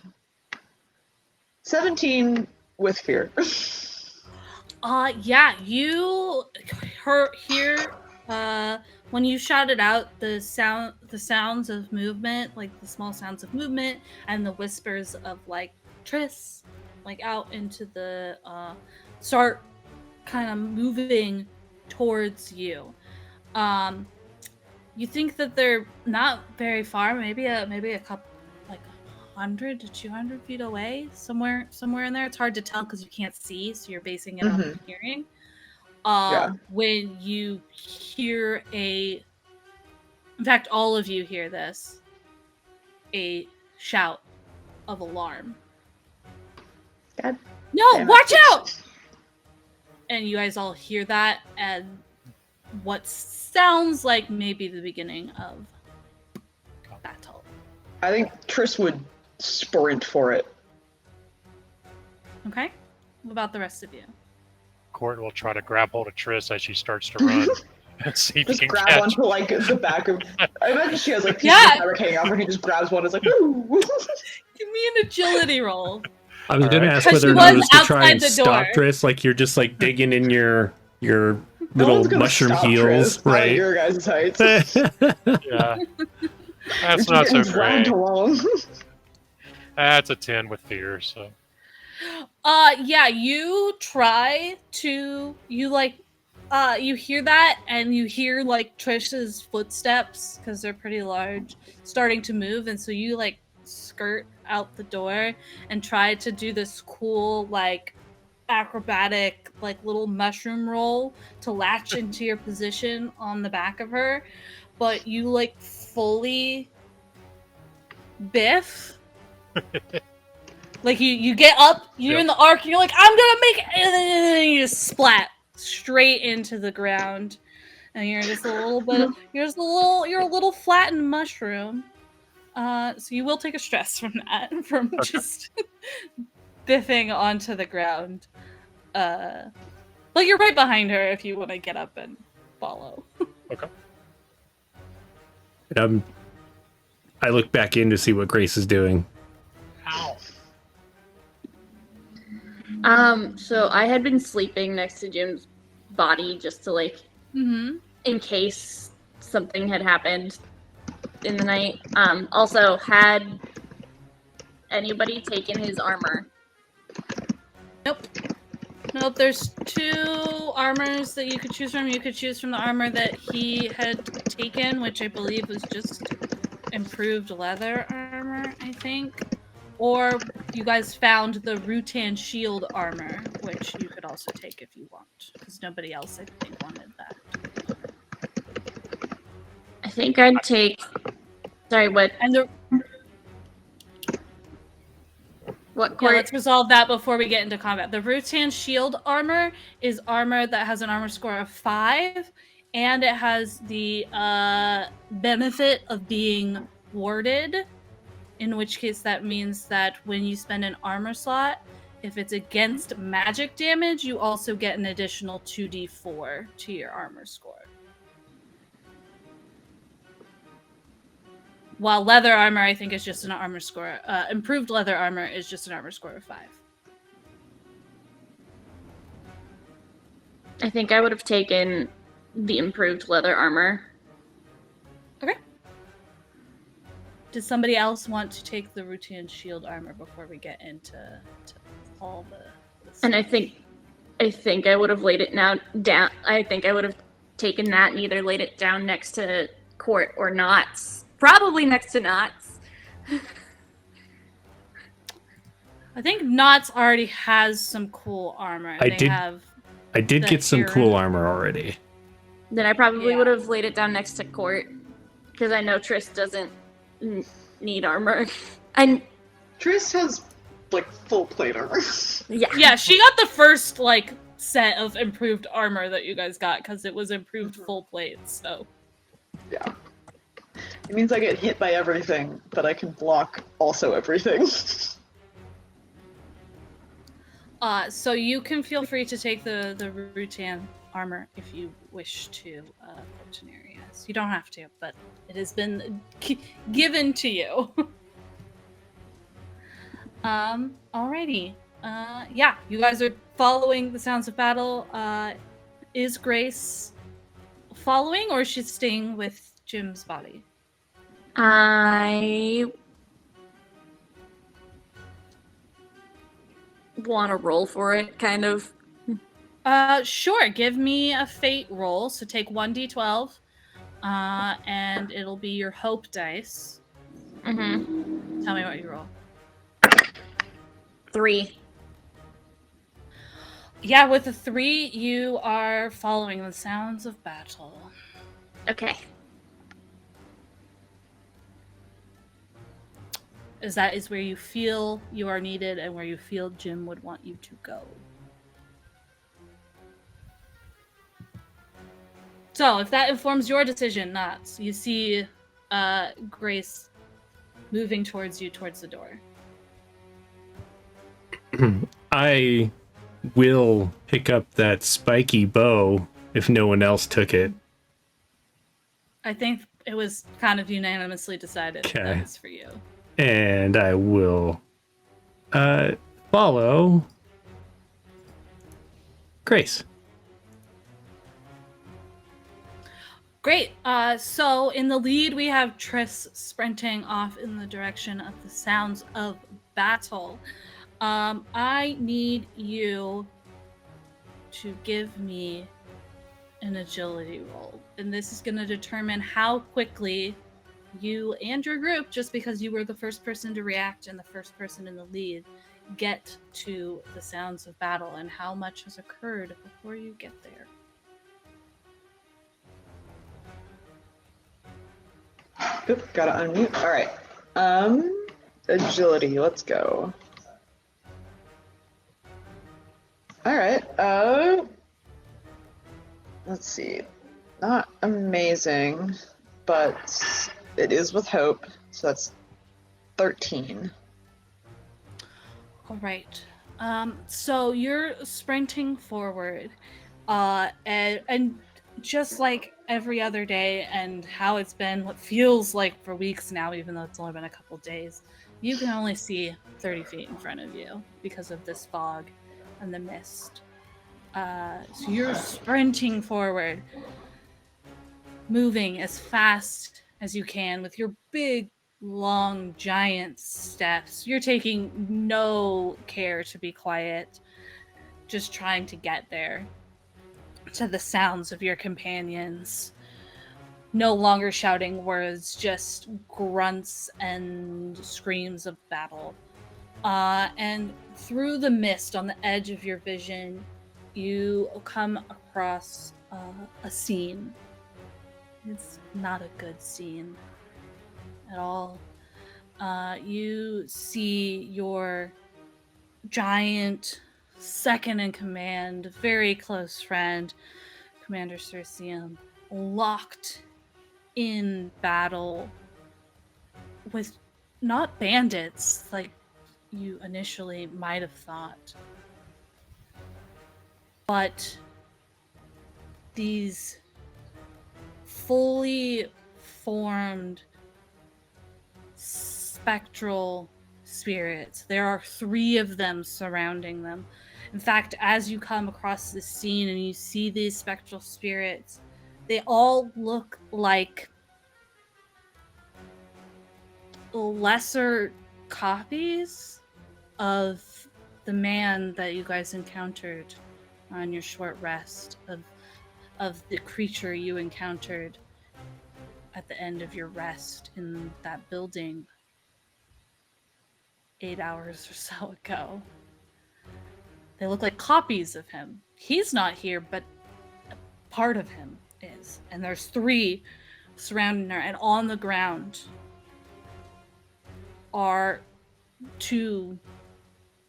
17 with fear. Yeah, you hear when you shouted out the sounds of movement, like the small sounds of movement and the whispers of like Triss, like out into the start kind of moving towards you. You think that they're not very far, maybe a couple, like 100 to 200 feet away, somewhere in there. It's hard to tell because you can't see, so you're basing it on hearing. When you hear in fact, all of you hear this, a shout of alarm. God. No, Damn it. watch out! And you guys all hear that, and what sounds like maybe the beginning of battle. I think Triss would sprint for it. Okay? What about the rest of you? Court will try to grab hold of Triss as she starts to run and see if he Just can grab catch. onto like the back of. I imagine she has like pieces Yeah. of fabric hanging off, and he just grabs one. And is like, ooh. Give me an agility roll. I was going to Alright. ask Because whether she or not it was was to try outside and the stop door. Triss, like you're just like digging in your No little one's gonna mushroom stop heels, Triss, not at right? Your guys' heights. Yeah. That's not so great. Along. That's a 10 with fear, so. Yeah, you try to you hear that, and you hear like Trish's footsteps because they're pretty large starting to move, and so you like skirt out the door and try to do this cool like acrobatic like little mushroom roll to latch into your position on the back of her, but you like fully biff Like you get up, you're in the arc, and you're like, I'm gonna make it, and then you just splat straight into the ground, and you're just a little bit, you're a little flattened mushroom. So you will take a stress from that, from just biffing onto the ground. But you're right behind her if you want to get up and follow. Okay. I look back in to see what Grace is doing. Ow. So I had been sleeping next to Jim's body just to like, Mm-hmm. in case something had happened in the night. Also, had anybody taken his armor? Nope, there's 2 armors that you could choose from. You could choose from the armor that he had taken, which I believe was just improved leather armor, I think. Or you guys found the Rutan shield armor, which you could also take if you want, because nobody else, I think, wanted that. I think I'd take. Sorry, what? And What yeah, court? let's resolve that before we get into combat. The Rutan shield armor is armor that has an armor score of 5, and it has the benefit of being warded, in which case that means that when you spend an armor slot, if it's against magic damage, you also get an additional 2d4 to your armor score. While leather armor, I think, is just an armor score. Improved leather armor is just an armor score of 5. I think I would have taken the improved leather armor. Okay. Does somebody else want to take the Rutan shield armor before we get into all the And I think I would have laid it down. I think I would have taken that and either laid it down next to Court or Knots. Probably next to Knots. I think Knots already has some cool armor. I did the get some hero. cool armor already. Then I probably Yeah. would have laid it down next to Court because I know Triss doesn't need armor. Triss has like full plate armor. Yeah, she got the first like set of improved armor that you guys got because it was improved full plate. So Yeah. It means I get hit by everything, but I can block also everything. so you can feel free to take the Rutan armor if you wish to, Fortunarius. You don't have to, but it has been given to you. Alrighty. Yeah, you guys are following the sounds of battle. Is Grace following, or is she staying with Jim's body? I want to roll for it, kind of. Sure. Give me a fate roll. So take 1d12, and it'll be your hope dice. Mm-hmm. Tell me what you roll. 3. Yeah, with a 3, you are following the sounds of battle. Okay. That is where you feel you are needed and where you feel Jim would want you to go. So, if that informs your decision, Knots, you see Grace moving towards you, towards the door. I will pick up that spiky bow if no one else took it. I think it was kind of unanimously decided Okay. that it's for you. And I will follow Grace. Great. So in the lead, we have Triss sprinting off in the direction of the sounds of battle. I need you to give me an agility roll. And this is going to determine how quickly you and your group, just because you were the first person to react and the first person in the lead, get to the sounds of battle and how much has occurred before you get there. Oop, gotta unmute. Alright. Agility, let's go. All right. Let's see. Not amazing, but it is with hope. So that's 13. All right. So you're sprinting forward, and just like every other day, and how it's been, what feels like for weeks now, even though it's only been a couple days, you can only see 30 feet in front of you because of this fog and the mist. So you're sprinting forward, moving as fast as you can with your big, long, giant steps. You're taking no care to be quiet, just trying to get there to the sounds of your companions. No longer shouting words, just grunts and screams of battle. And through the mist on the edge of your vision, you come across a scene. It's not a good scene at all. You see your giant second in command, very close friend, Commander Circeum, locked in battle with not bandits like you initially might have thought, but these fully formed spectral spirits. There are 3 of them surrounding them. In fact, as you come across this scene and you see these spectral spirits, they all look like lesser copies of the man that you guys encountered on your short rest, of the creature you encountered at the end of your rest in that building 8 hours or so ago. They look like copies of him. He's not here, but part of him is. And there's 3 surrounding her, and on the ground are 2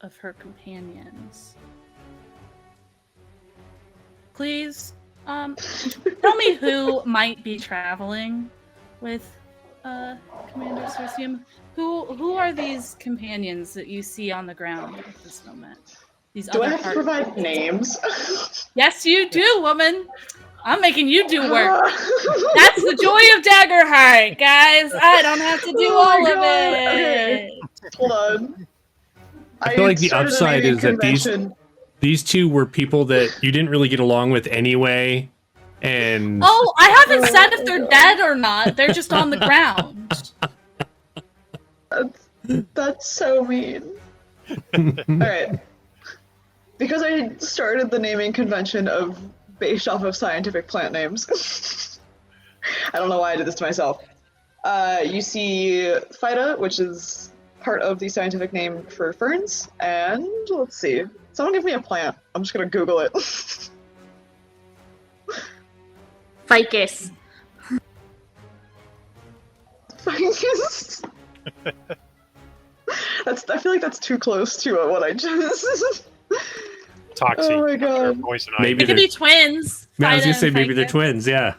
of her companions. Please, tell me who might be traveling with Commander Circeum. Who are these companions that you see on the ground at this moment? These Do I other have to part- provide names? Yes, you do, woman. I'm making you do work. That's the joy of Daggerheart, guys. I don't have to do Oh my all of God. it. Okay. Hold on. I feel like the started a upside naming is that convention. these 2 were people that you didn't really get along with anyway, and Oh, I haven't said if they're dead or not. They're just on the ground. That's so mean. Alright. Because I started the naming convention based off of scientific plant names. I don't know why I did this to myself. You see Phyta, which is part of the scientific name for ferns, and let's see. Someone give me a plant. I'm just gonna Google it. Ficus. Ficus. I feel like that's too close to what I just. Toxic. Oh my God. Poison Maybe It could be twins. I was Phyta gonna say and maybe they're Ficus. twins, yeah.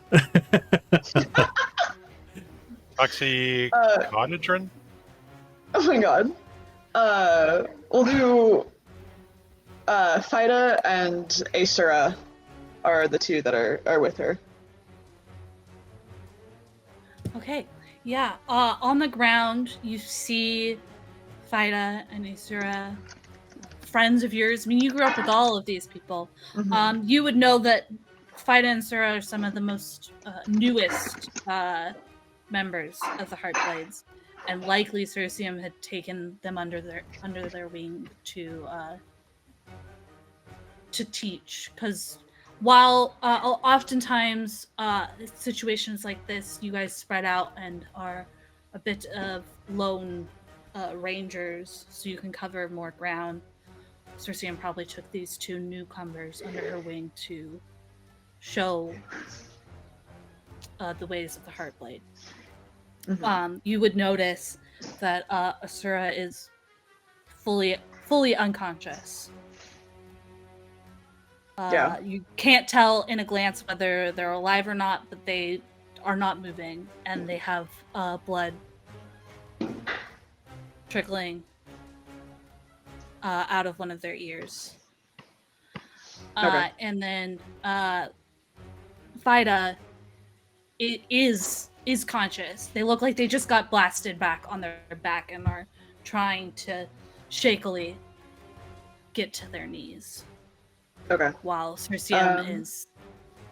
Toxicodendron? Oh my God. We'll do. Phyta and Asura are the 2 that are with her. Okay, yeah. On the ground, you see Phyta and Asura, friends of yours. I mean, you grew up with all of these people. Mhm. You would know that Phyta and Asura are some of the most newest members of the Heartblades, and likely Circeum had taken them under their wing to teach, because while oftentimes situations like this, you guys spread out and are a bit of lone rangers, so you can cover more ground. Circeum probably took these 2 newcomers under her wing to show the ways of the Heartblade. Mhm. You would notice that Asura is fully unconscious. Yeah. You can't tell in a glance whether they're alive or not, but they are not moving, and they have blood trickling out of one of their ears. Okay. And then Vida is conscious. They look like they just got blasted back on their back and are trying to shakily get to their knees. Okay. While Circeum is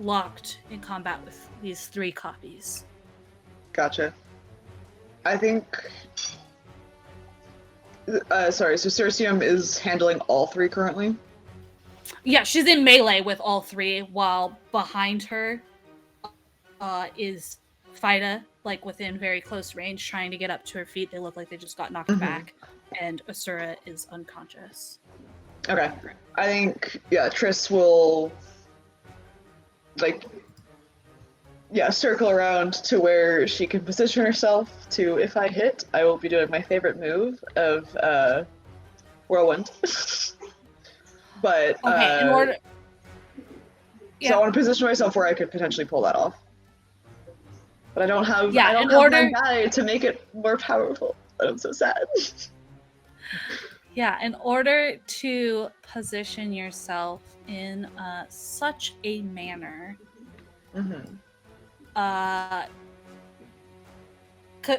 locked in combat with these 3 copies. Gotcha. I think. Sorry, so Circeum is handling all 3 currently? Yeah, she's in melee with all 3, while behind her is Fida, like within very close range, trying to get up to her feet. They look like they just got knocked back, and Asura is unconscious. Okay. I think, yeah, Triss will, circle around to where she can position herself to, if I hit, I will be doing my favorite move of Whirlwind. But, okay, in order... Yeah. So I want to position myself where I could potentially pull that off. But I don't have, my guy to make it more powerful. I'm so sad. Yeah, in order to position yourself in such a manner,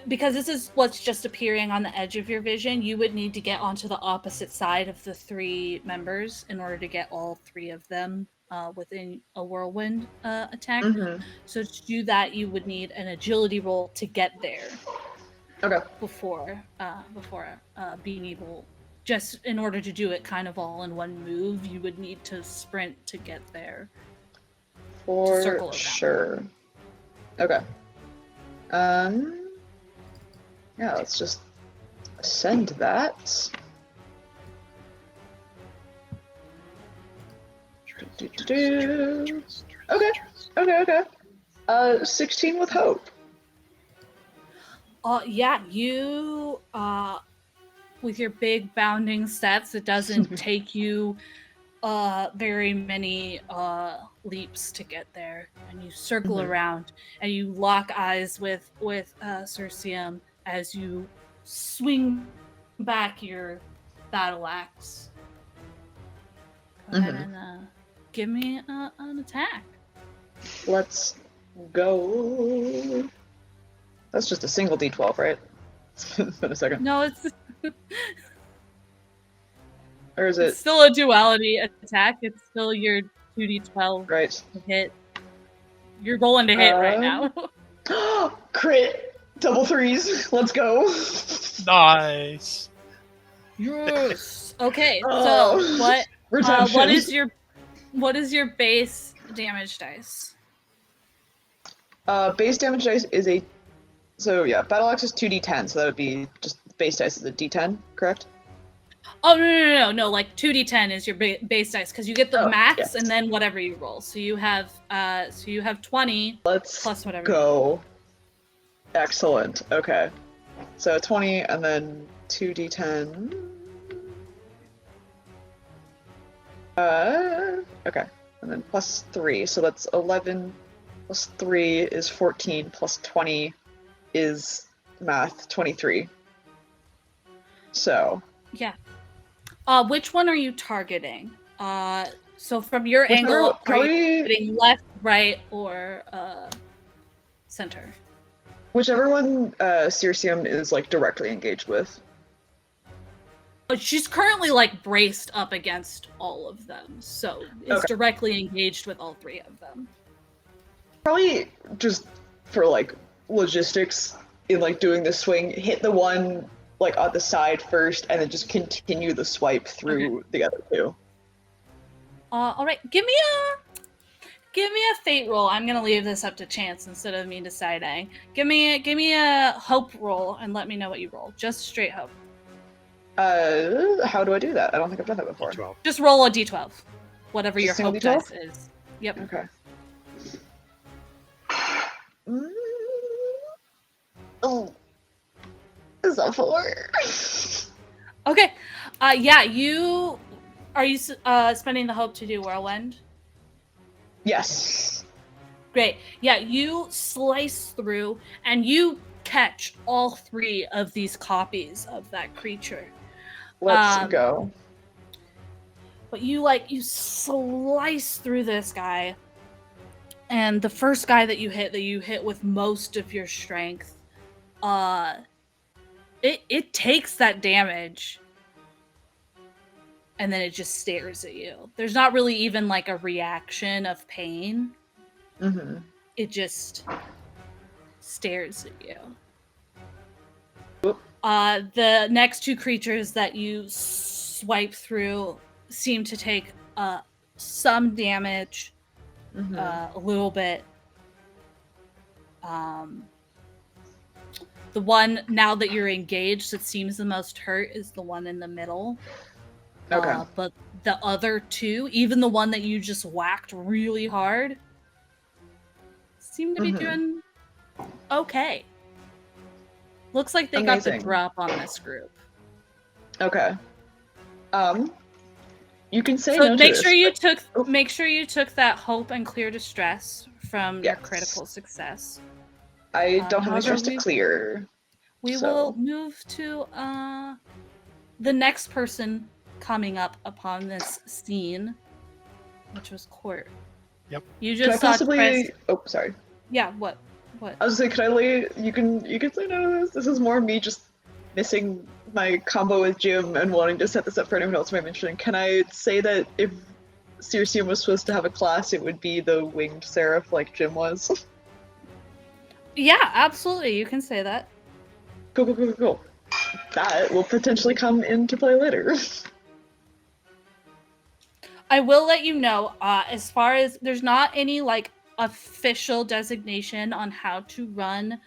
because this is what's just appearing on the edge of your vision, you would need to get onto the opposite side of the 3 members in order to get all 3 of them within a whirlwind attack. So to do that, you would need an agility roll to get there. Okay. Before being able, just in order to do it kind of all in one move, you would need to sprint to get there. For sure. Okay. Yeah, let's just send that. Okay. 16 with hope. Yeah, you, with your big bounding steps, it doesn't take you very many leaps to get there, and you circle around, and you lock eyes with Circeum as you swing back your battle axe. Go ahead and give me an attack. Let's go. That's just a single D12, right? It's been a second. No, it's or is it? It's still a duality attack. It's still your 2d12 right. hit. You're rolling to hit right now. Crit! Double 3s. Let's go. Nice. Yes. Okay. So what is your base damage dice? Base damage dice is a. So yeah, battle axe is 2d10, so that would be just base dice is a d10, correct? Oh no! Like 2d10 is your base dice because you get the max and then whatever you roll. So you have 20. Let's plus whatever. Go. Excellent. Okay. So 20 and then 2d10. Okay. And then plus 3, so that's 11. Plus 3 is 14. Plus 20 is math 23. So. Yeah. Which one are you targeting? So from your angle, are you targeting left, right, or center? Whichever one Circeum is like directly engaged with. But she's currently like braced up against all of them, so it's directly engaged with all 3 of them. Probably just for like logistics in like doing the swing, hit the one like on the side first, and then just continue the swipe through the other 2. All right, give me a fate roll. I'm gonna leave this up to chance instead of me deciding. Give me a hope roll and let me know what you roll. Just straight hope. How do I do that? I don't think I've done that before. D12. Just roll a d12, whatever Just your hope D12? dice is. Yep. Okay. Oh, is that 4? Okay. Yeah. Are you spending the hope to do whirlwind? Yes. Great. Yeah, you slice through and you catch all 3 of these copies of that creature. Let's go. But you slice through this guy, and the first guy that you hit with most of your strength, it takes that damage, and then it just stares at you. There's not really even like a reaction of pain. Mm-hmm. It just stares at you. Oop. The next 2 creatures that you swipe through seem to take some damage, Mm-hmm. a little bit. The one, now that you're engaged, that seems the most hurt is the one in the middle. Okay. But the other 2, even the one that you just whacked really hard, seem to be doing okay. Looks like they got the Amazing. drop on this group. Okay. You can say So no make to sure this, you but- took Oh. make sure you took that hope and clear distress from your Yes. critical success. I don't have however, any stress to we- clear. We So- will move to the next person coming up upon this scene, which was Court. Yep. You Can I just saw possibly? Chris. Oh, sorry. Yeah. What? I was gonna say, can I lay? You can say no to this. This is more me just missing my combo with Jim and wanting to set this up for anyone else who might mention. Can I say that if Circeum was supposed to have a class, it would be the winged seraph like Jim was? Yeah, absolutely. You can say that. Cool. That will potentially come into play later. I will let you know, as far as there's not any like official designation on how to run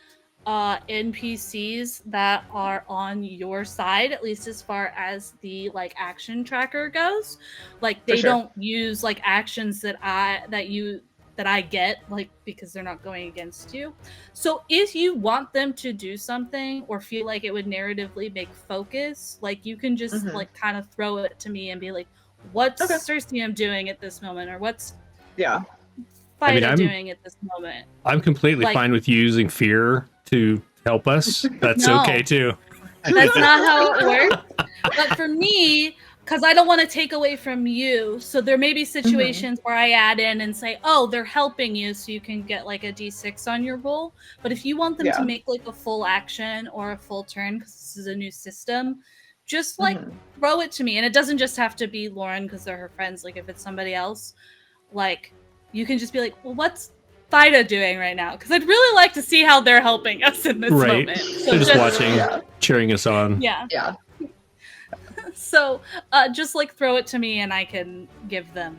NPCs that are on your side, at least as far as the like action tracker goes. Like they sure. don't use like actions that I get, like, because they're not going against you. So if you want them to do something or feel like it would narratively make focus, like you can just like kind of throw it to me and be like, what's Circeum doing at this moment, or what's Fido doing at this moment? I'm completely Like- fine with you using fear to help us. That's No. okay too. That's not how it works. But for me, because I don't want to take away from you, so there may be situations where I add in and say, oh, they're helping you, so you can get like a d6 on your roll. But if you want them to make like a full action or a full turn, because this is a new system, just like throw it to me. And it doesn't just have to be Lauren because they're her friends. Like if it's somebody else, like you can just be like, well, what's Fido doing right now? Because I'd really like to see how they're helping us in this Right. moment. So They're just watching, cheering us on. Yeah. Yeah. So just like throw it to me and I can give them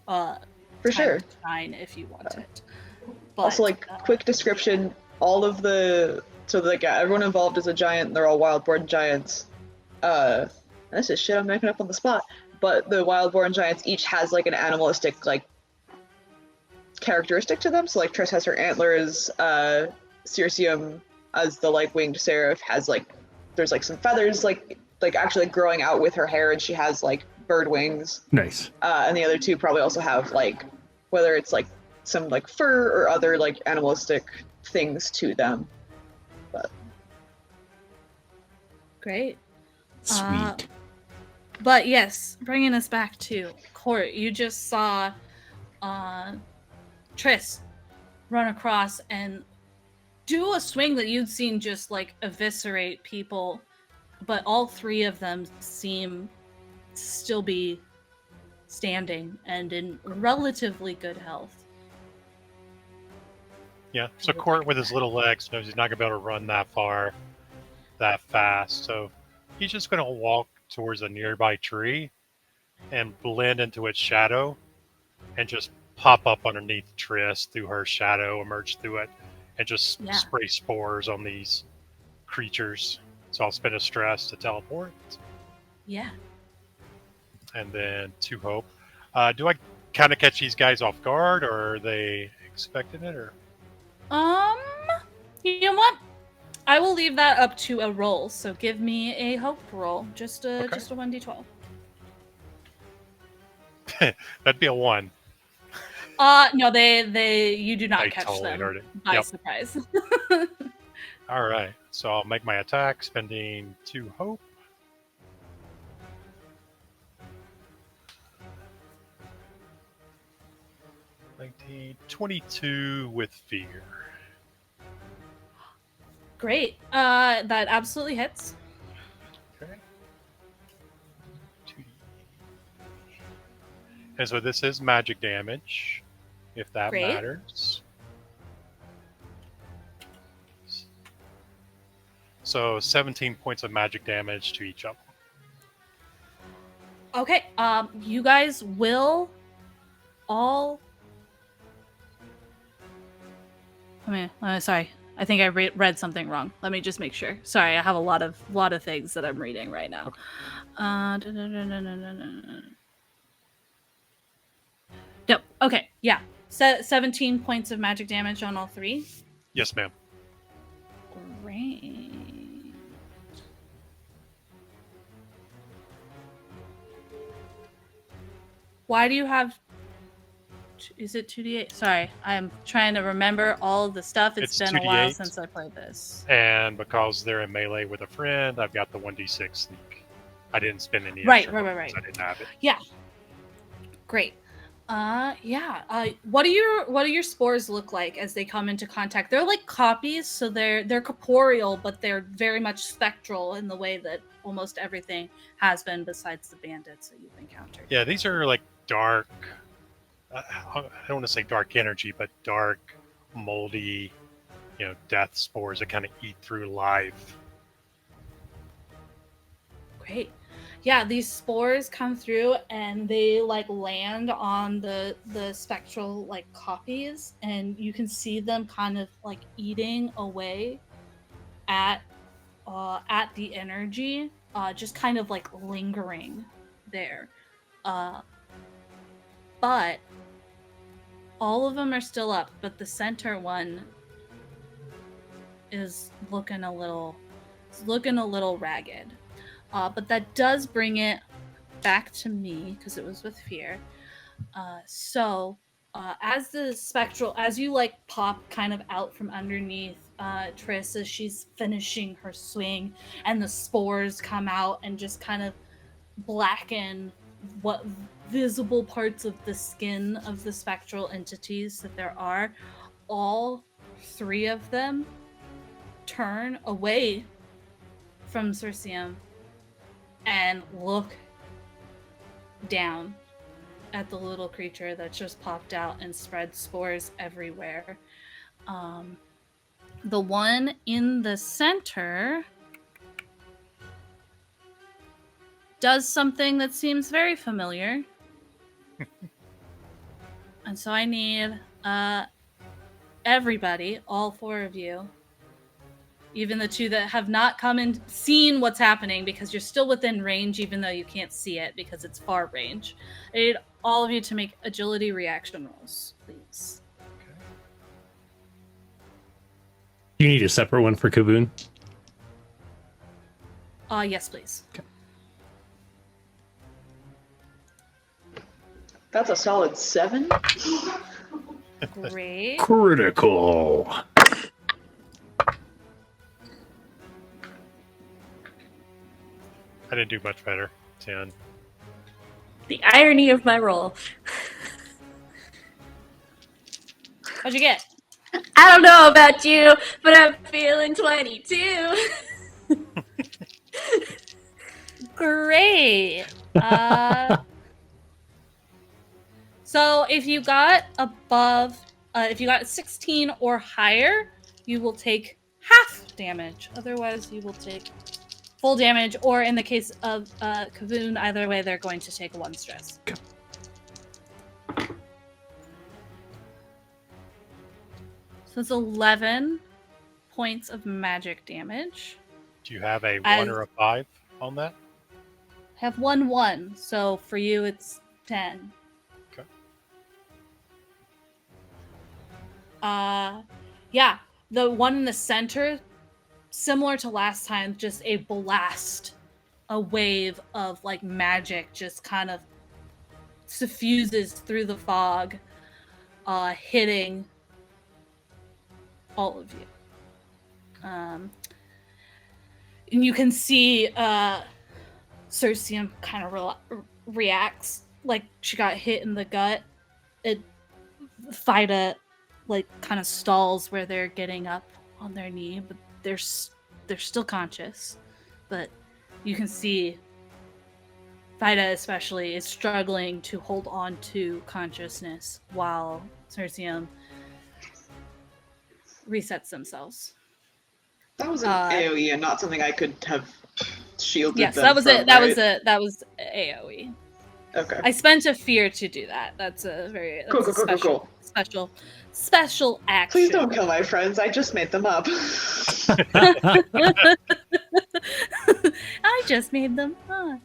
For sure. shine if you want it. But, Also, like, quick description, all of the... So, like, everyone involved is a giant, they're all wild-born giants. This is shit I'm making up on the spot. But the wild-born giants each has, like, an animalistic, like, characteristic to them. So, like, Triss has her antlers, Circeum, as the, like, winged seraph, has, like, there's, like, some feathers, like actually growing out with her hair, and she has, like, bird wings. Nice. And the other two probably also have, like, whether it's, like, some, like, fur or other, like, animalistic things to them. But great. Sweet. But yes, bringing us back to Court, you just saw Triss run across and do a swing that you'd seen just like eviscerate people, but all 3 of them seem to still be standing and in relatively good health. Yeah, so Court with his little legs knows he's not going to be able to run that far, that fast. So he's just going to walk towards a nearby tree and blend into its shadow and just pop up underneath Triss through her shadow, emerge through it, and just spray spores on these creatures. So I'll spend a stress to teleport. Yeah. then 2 hope. Do I kind of catch these guys off guard, or are they expecting it? Or You know what? I will leave that up to a roll. So give me a hope roll, just a 1d12. That'd be a 1. No, you do not I catch totally them heard it. by Yep. surprise. All right. So I'll make my attack, spending 2 hope. Nineteen 22 with fear. Great. That absolutely hits. Okay. 2d. And so this is magic damage, if that Great. matters. So 17 points of magic damage to each of them. Okay. You guys will all. Sorry. I think I read something wrong. Let me just make sure. Sorry, I have a lot of things that I'm reading right now. Yep. Okay. Yeah. 17 points of magic damage on all 3. Yes, ma'am. Great. Why do you have? Is it 2d8? Sorry, I'm trying to remember all of the stuff. It's been a while 2d8. since I played this. And because they're in melee with a friend, I've got the 1d6 sneak. I didn't spend any Right. extra because I didn't have it. Yeah. Great. Yeah. What do your spores look like as they come into contact? They're like copies, so they're corporeal, but they're very much spectral in the way that almost everything has been besides the bandits that you've encountered. Yeah, these are like dark. I don't want to say dark energy, but dark, moldy, death spores that kind of eat through life. Great. Yeah, these spores come through and they like land on the spectral like copies, and you can see them kind of like eating away at the energy, just kind of like lingering there. But all of them are still up, but the center one is looking a little ragged. But that does bring it back to me because it was with fear. As the spectral, as you like pop kind of out from underneath Triss as she's finishing her swing, and the spores come out and just kind of blacken what visible parts of the skin of the spectral entities that there are, all 3 of them turn away from Circeum and look down at the little creature that just popped out and spread spores everywhere. The one in the center does something that seems very familiar. And so I need everybody, all 4 of you, even the 2 that have not come and seen what's happening, because you're still within range even though you can't see it because it's far range. I need all of you to make agility reaction rolls, please. You need a separate one for Kavoon? Yes, please. Okay. That's a solid 7. Great. Critical. I didn't do much better. 10. The irony of my roll. What'd you get? I don't know about you, but I'm feeling 22. Great. So if you got above, if you got 16 or higher, you will take half damage. Otherwise, you will take full damage, or in the case of Kavoon, either way, they're going to take 1 stress. Okay. So it's 11 points of magic damage. Do you have a 1 or a 5 on that? I have 1/1, so for you it's 10. Okay. Yeah, the one in the center, similar to last time, just a blast, a wave of like magic just kind of suffuses through the fog. hitting all of you. And you can see Circeum kind of reacts like she got hit in the gut. Phyta like kind of stalls where they're getting up on their knee, but they're still conscious. But you can see Phyta especially is struggling to hold on to consciousness while Circeum resets themselves. That was an AoE and not something I could have shielded yes, them that was from, it. That right? was it. That was AoE. Okay. I spent a fear to do that. That's a very Cool. special action. Please don't kill my friends. I just made them up. I just made them up.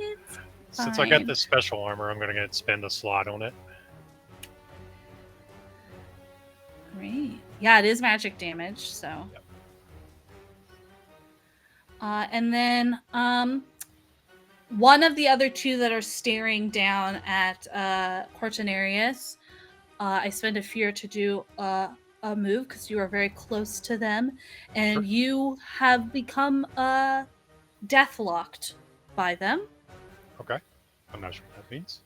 It's Since I got this special armor, I'm going to spend a slot on it. Great. Yeah, it is magic damage, so. Yep. And then one of the other two that are staring down at Cortinarius, I spend a fear to do a move because you are very close to them, and Sure. you have become deathlocked by them. Okay. I'm not sure what that means.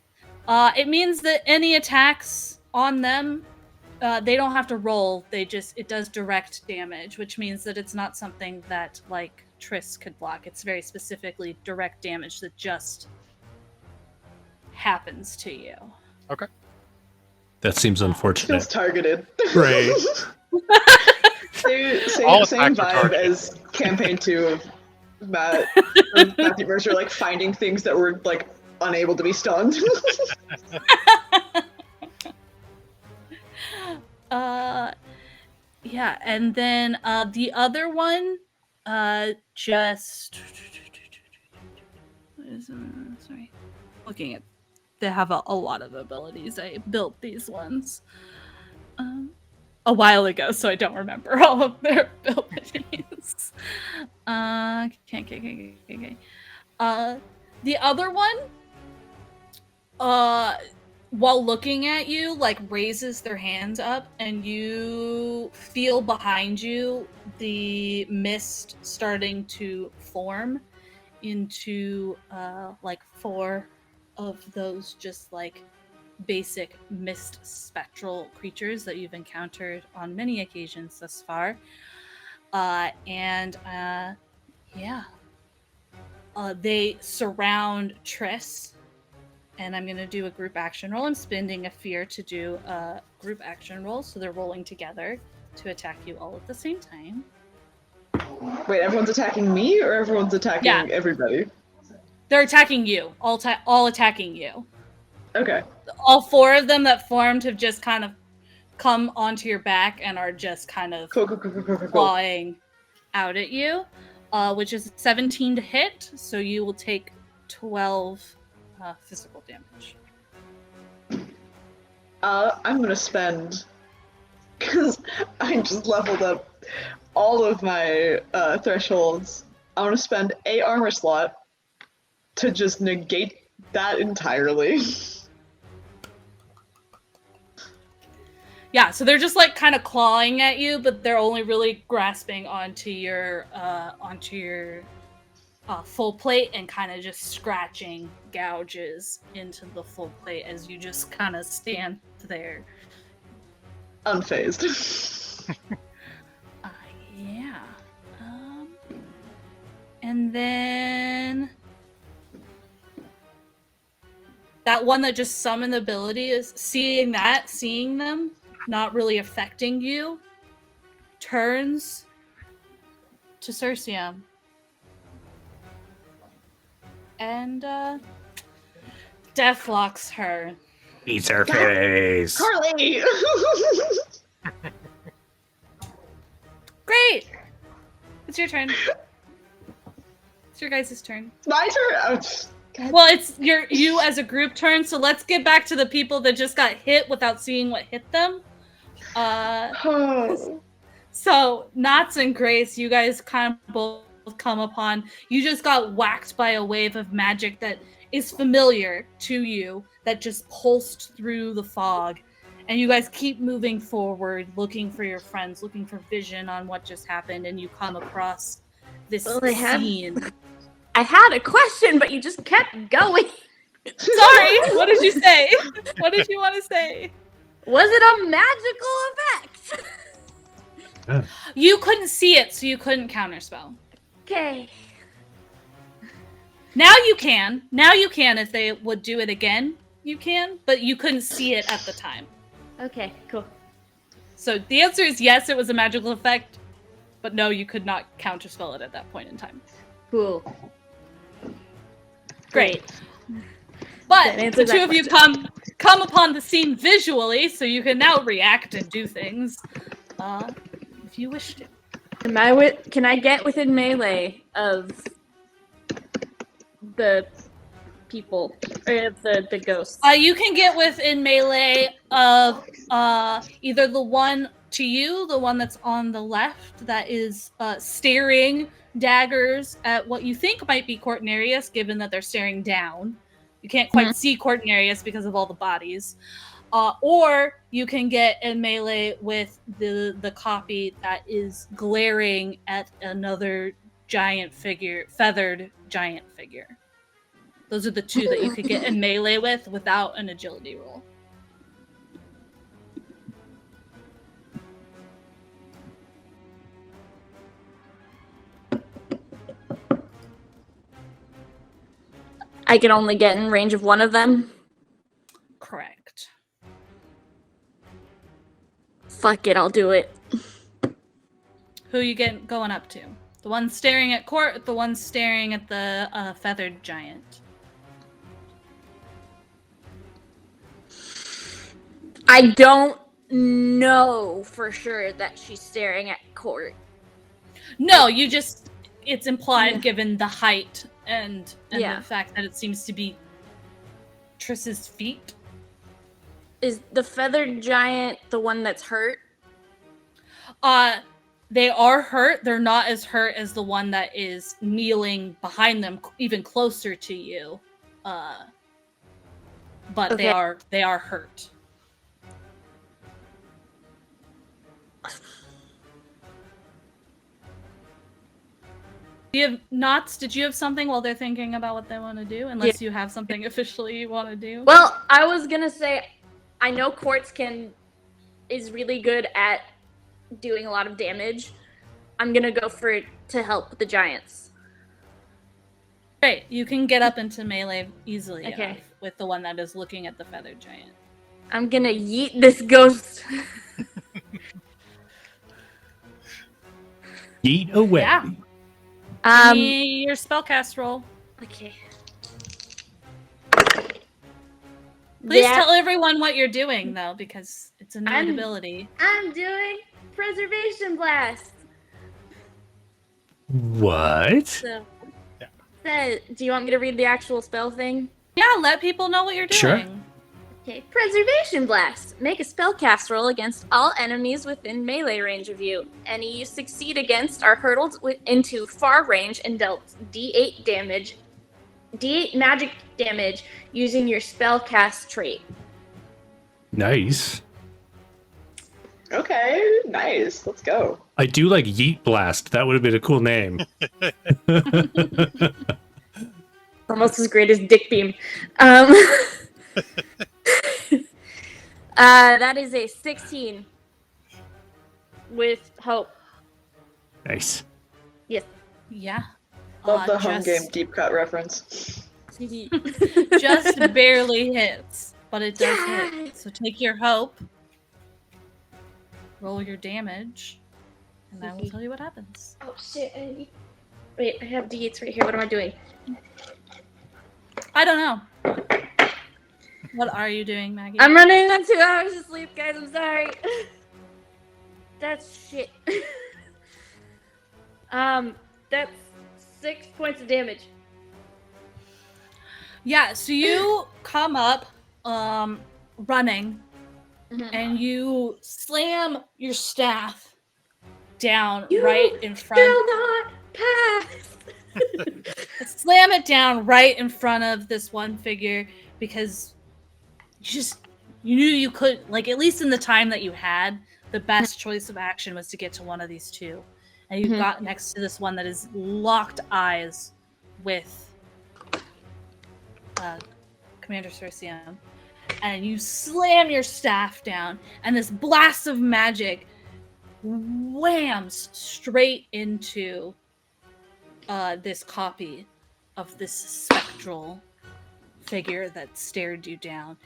It means that any attacks on them, they don't have to roll. It does direct damage, which means that it's not something that like Triss could block. It's very specifically direct damage that just happens to you. Okay. That seems Feels unfortunate. targeted. Right. Same attacks are vibe targeted. as campaign 2 of Matthew Mercer, like finding things that were like unable to be stunned. Yeah, and then the other one just sorry, looking at, they have a lot of abilities. I built these ones a while ago, so I don't remember all of their abilities. Okay. The other one, while looking at you, like raises their hands up, and you feel behind you the mist starting to form into like 4 of those just like basic mist spectral creatures that you've encountered on many occasions thus far. They surround Triss, and I'm going to do a group action roll. I'm spending a fear to do a group action roll, so they're rolling together to attack you all at the same time. Wait, everyone's attacking me, or everyone's attacking everybody? They're attacking you. All attacking you. Okay. All 4 of them that formed have just kind of come onto your back and are just kind of Cool. clawing out at you, which is 17 to hit, so you will take 12 physical damage. I'm gonna spend, because I just leveled up all of my thresholds, I want to spend a armor slot to just negate that entirely. Yeah, so they're just like kind of clawing at you, but they're only really grasping onto your full plate and kind of just scratching gouges into the full plate as you just kind of stand there. Unfazed. Yeah. And then that one that just summoned the ability is seeing them, not really affecting you, turns to Circeum. And deathlocks her. Eats her face. Carly! Great! It's your turn. It's your guys' turn. My turn? Oh, God. Well, it's you as a group turn, so let's get back to the people that just got hit without seeing what hit them. So, Knots and Grace, you guys kind of both come upon. You just got whacked by a wave of magic that is familiar to you, that just pulsed through the fog. And you guys keep moving forward, looking for your friends, looking for vision on what just happened, and you come across this Well, scene. I had a question, but you just kept going. Sorry, what did you say? What did you want to say? Was it a magical effect? You couldn't see it, so you couldn't counterspell. Okay. Now you can. Now you can. If they would do it again, you can, but you couldn't see it at the time. Okay, cool. So the answer is yes, it was a magical effect, but no, you could not counterspell it at that point in time. Cool. Great. But That the answers two that of you come upon the scene visually, so you can now react and do things, if you wish to. Can I get within melee of the people or of the ghosts? You can get within melee of either the one to you, the one that's on the left, that is staring daggers at what you think might be Cortinarius, given that they're staring down. You can't quite see Cortinarius because of all the bodies. Or you can get in melee with the copy that is glaring at another giant figure, feathered giant figure. Those are the two that you could get in melee with without an agility roll. I can only get in range of one of them. Correct. Fuck it, I'll do it. Who you going up to? The one staring at Court, the one staring at the feathered giant. I don't know for sure that she's staring at Court. No, it's implied given the height and the fact that it seems to be Triss's feet. Is the feathered giant the one that's hurt? They are hurt. They're not as hurt as the one that is kneeling behind them, even closer to you. But they are hurt. Do you have knots? Did you have something while they're thinking about what they want to do? Unless you have something officially you want to do. Well, I was gonna say, I know Quartz is really good at doing a lot of damage. I'm gonna go for it to help the giants. Great, you can get up into melee easily Okay. enough with the one that is looking at the feathered giant. I'm gonna yeet this ghost. Yeet away. Yeah. Give me your spellcast roll. Okay. Please tell everyone what you're doing, though, because it's a new ability. I'm doing Preservation Blast. What? So, do you want me to read the actual spell thing? Yeah, let people know what you're doing. Sure. Okay, Preservation Blast. Make a spellcast roll against all enemies within melee range of you. Any you succeed against are hurtled into far range and dealt D8 damage, D8 magic damage using your spellcast trait. Nice. Okay, nice. Let's go. I do like Yeet Blast. That would have been a cool name. Almost as great as Dick Beam. That is a 16 with hope. Nice. Yes. Yeah. Love the home game deep cut reference. Just barely hits, but it does hit. So take your hope. Roll your damage, and I will tell you what happens. Oh shit! Wait, I have D8s right here. What am I doing? I don't know. What are you doing, Maggie? I'm running on 2 hours of sleep, guys. I'm sorry. That's shit. That's 6 points of damage. Yeah, so you come up, running, and you slam your staff down right in front. Will not pass. Slam it down right in front of this one figure because you knew you could, like, at least in the time that you had, the best choice of action was to get to one of these two. And you got next to this one that is locked eyes with Commander Circeum. And you slam your staff down, and this blast of magic whams straight into this copy of this spectral figure that stared you down.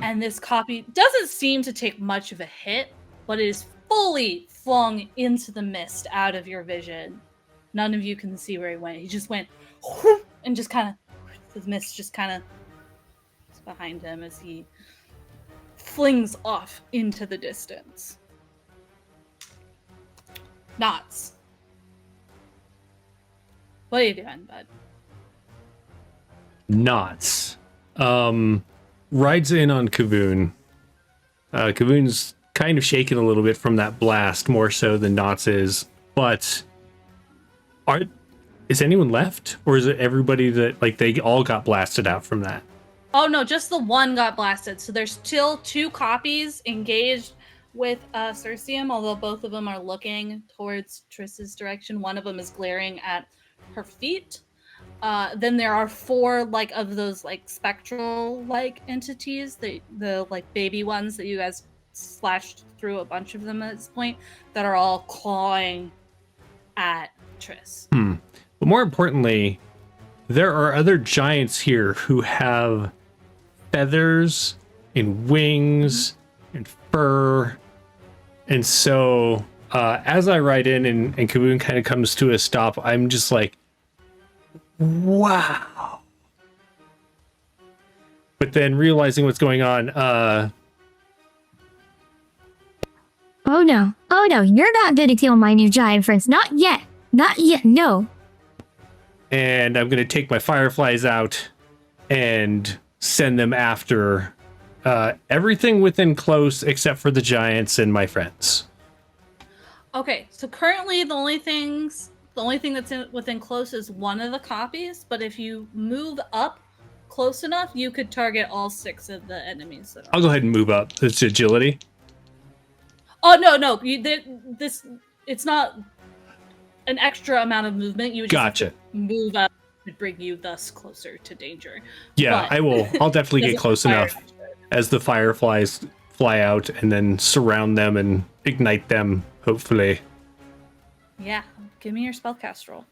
And this copy doesn't seem to take much of a hit, but it is fully flung into the mist out of your vision. None of you can see where he went. He just went whoop, and just kind of, the mist just kind of is behind him as he flings off into the distance. Knots. What are you doing, bud? Knots. Rides in on Kavoon. Kavoon's kind of shaken a little bit from that blast, more so than Knots is. But is anyone left? Or is it everybody that, like, they all got blasted out from that? Oh no, just the one got blasted. So there's still two copies engaged with Circeum, although both of them are looking towards Triss's direction. One of them is glaring at her feet. Then there are four like of those like spectral like entities, the like baby ones that you guys slashed through a bunch of them at this point, that are all clawing at Triss. But more importantly, there are other giants here who have feathers and wings and fur. And so as I ride in and Kavoon kind of comes to a stop, I'm just like, wow. But then realizing what's going on, Oh no, you're not gonna kill my new giant friends. Not yet, no. and I'm going to take my fireflies out and send them after everything within close except for the giants and my friends. Okay, so currently the only thing that's within close is one of the copies, but if you move up close enough, you could target all 6 of the enemies that are. I'll go ahead and move up. It's agility. Oh no, it's not an extra amount of movement. You would just Gotcha. move up to bring you thus closer to danger. Yeah, But I will. I'll definitely get doesn't close require enough as the fireflies fly out and then surround them and ignite them, hopefully. Yeah, give me your spellcast roll.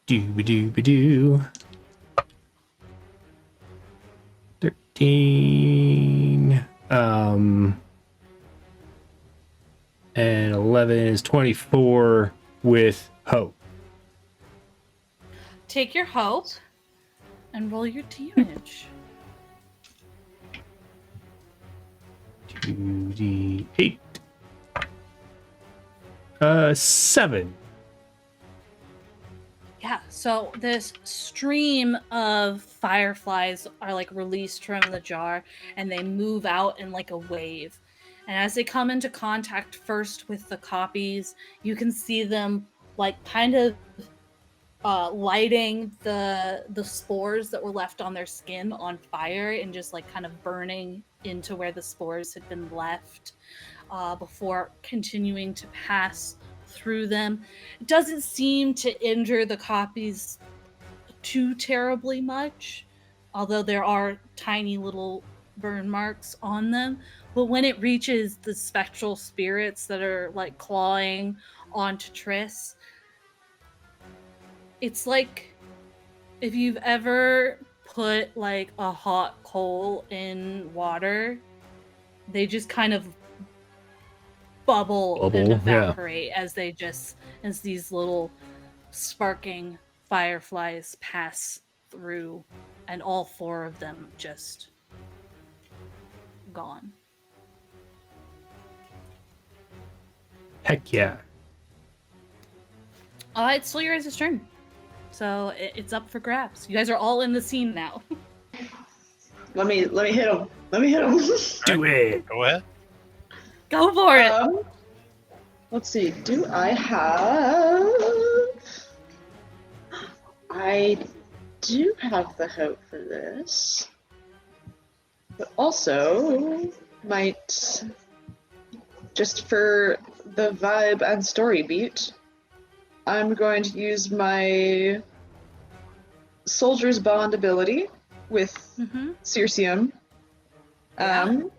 Doo-ba-doo-ba-doo. 13. And 11 is 24 with hope. Take your hope and roll your damage. 2d8. 7. Yeah, so this stream of fireflies are like released from the jar and they move out in like a wave. And as they come into contact first with the copies, you can see them like kind of lighting the spores that were left on their skin on fire and just like kind of burning into where the spores had been left before continuing to pass through them. It doesn't seem to injure the copies too terribly much, although there are tiny little burn marks on them. But when it reaches the spectral spirits that are like clawing onto Triss, it's like if you've ever put like a hot coal in water, they just kind of bubble and evaporate as these little sparking fireflies pass through, and all 4 of them just gone. Heck yeah. It's still your guys' turn. So it's up for grabs. You guys are all in the scene now. Let me hit him. Let me hit him. Do it. Go ahead. Go for it. Let's see. Do I have? I do have the hope for this. But also might, just for the vibe and story beat, I'm going to use my Soldier's Bond ability with Circeum. I'll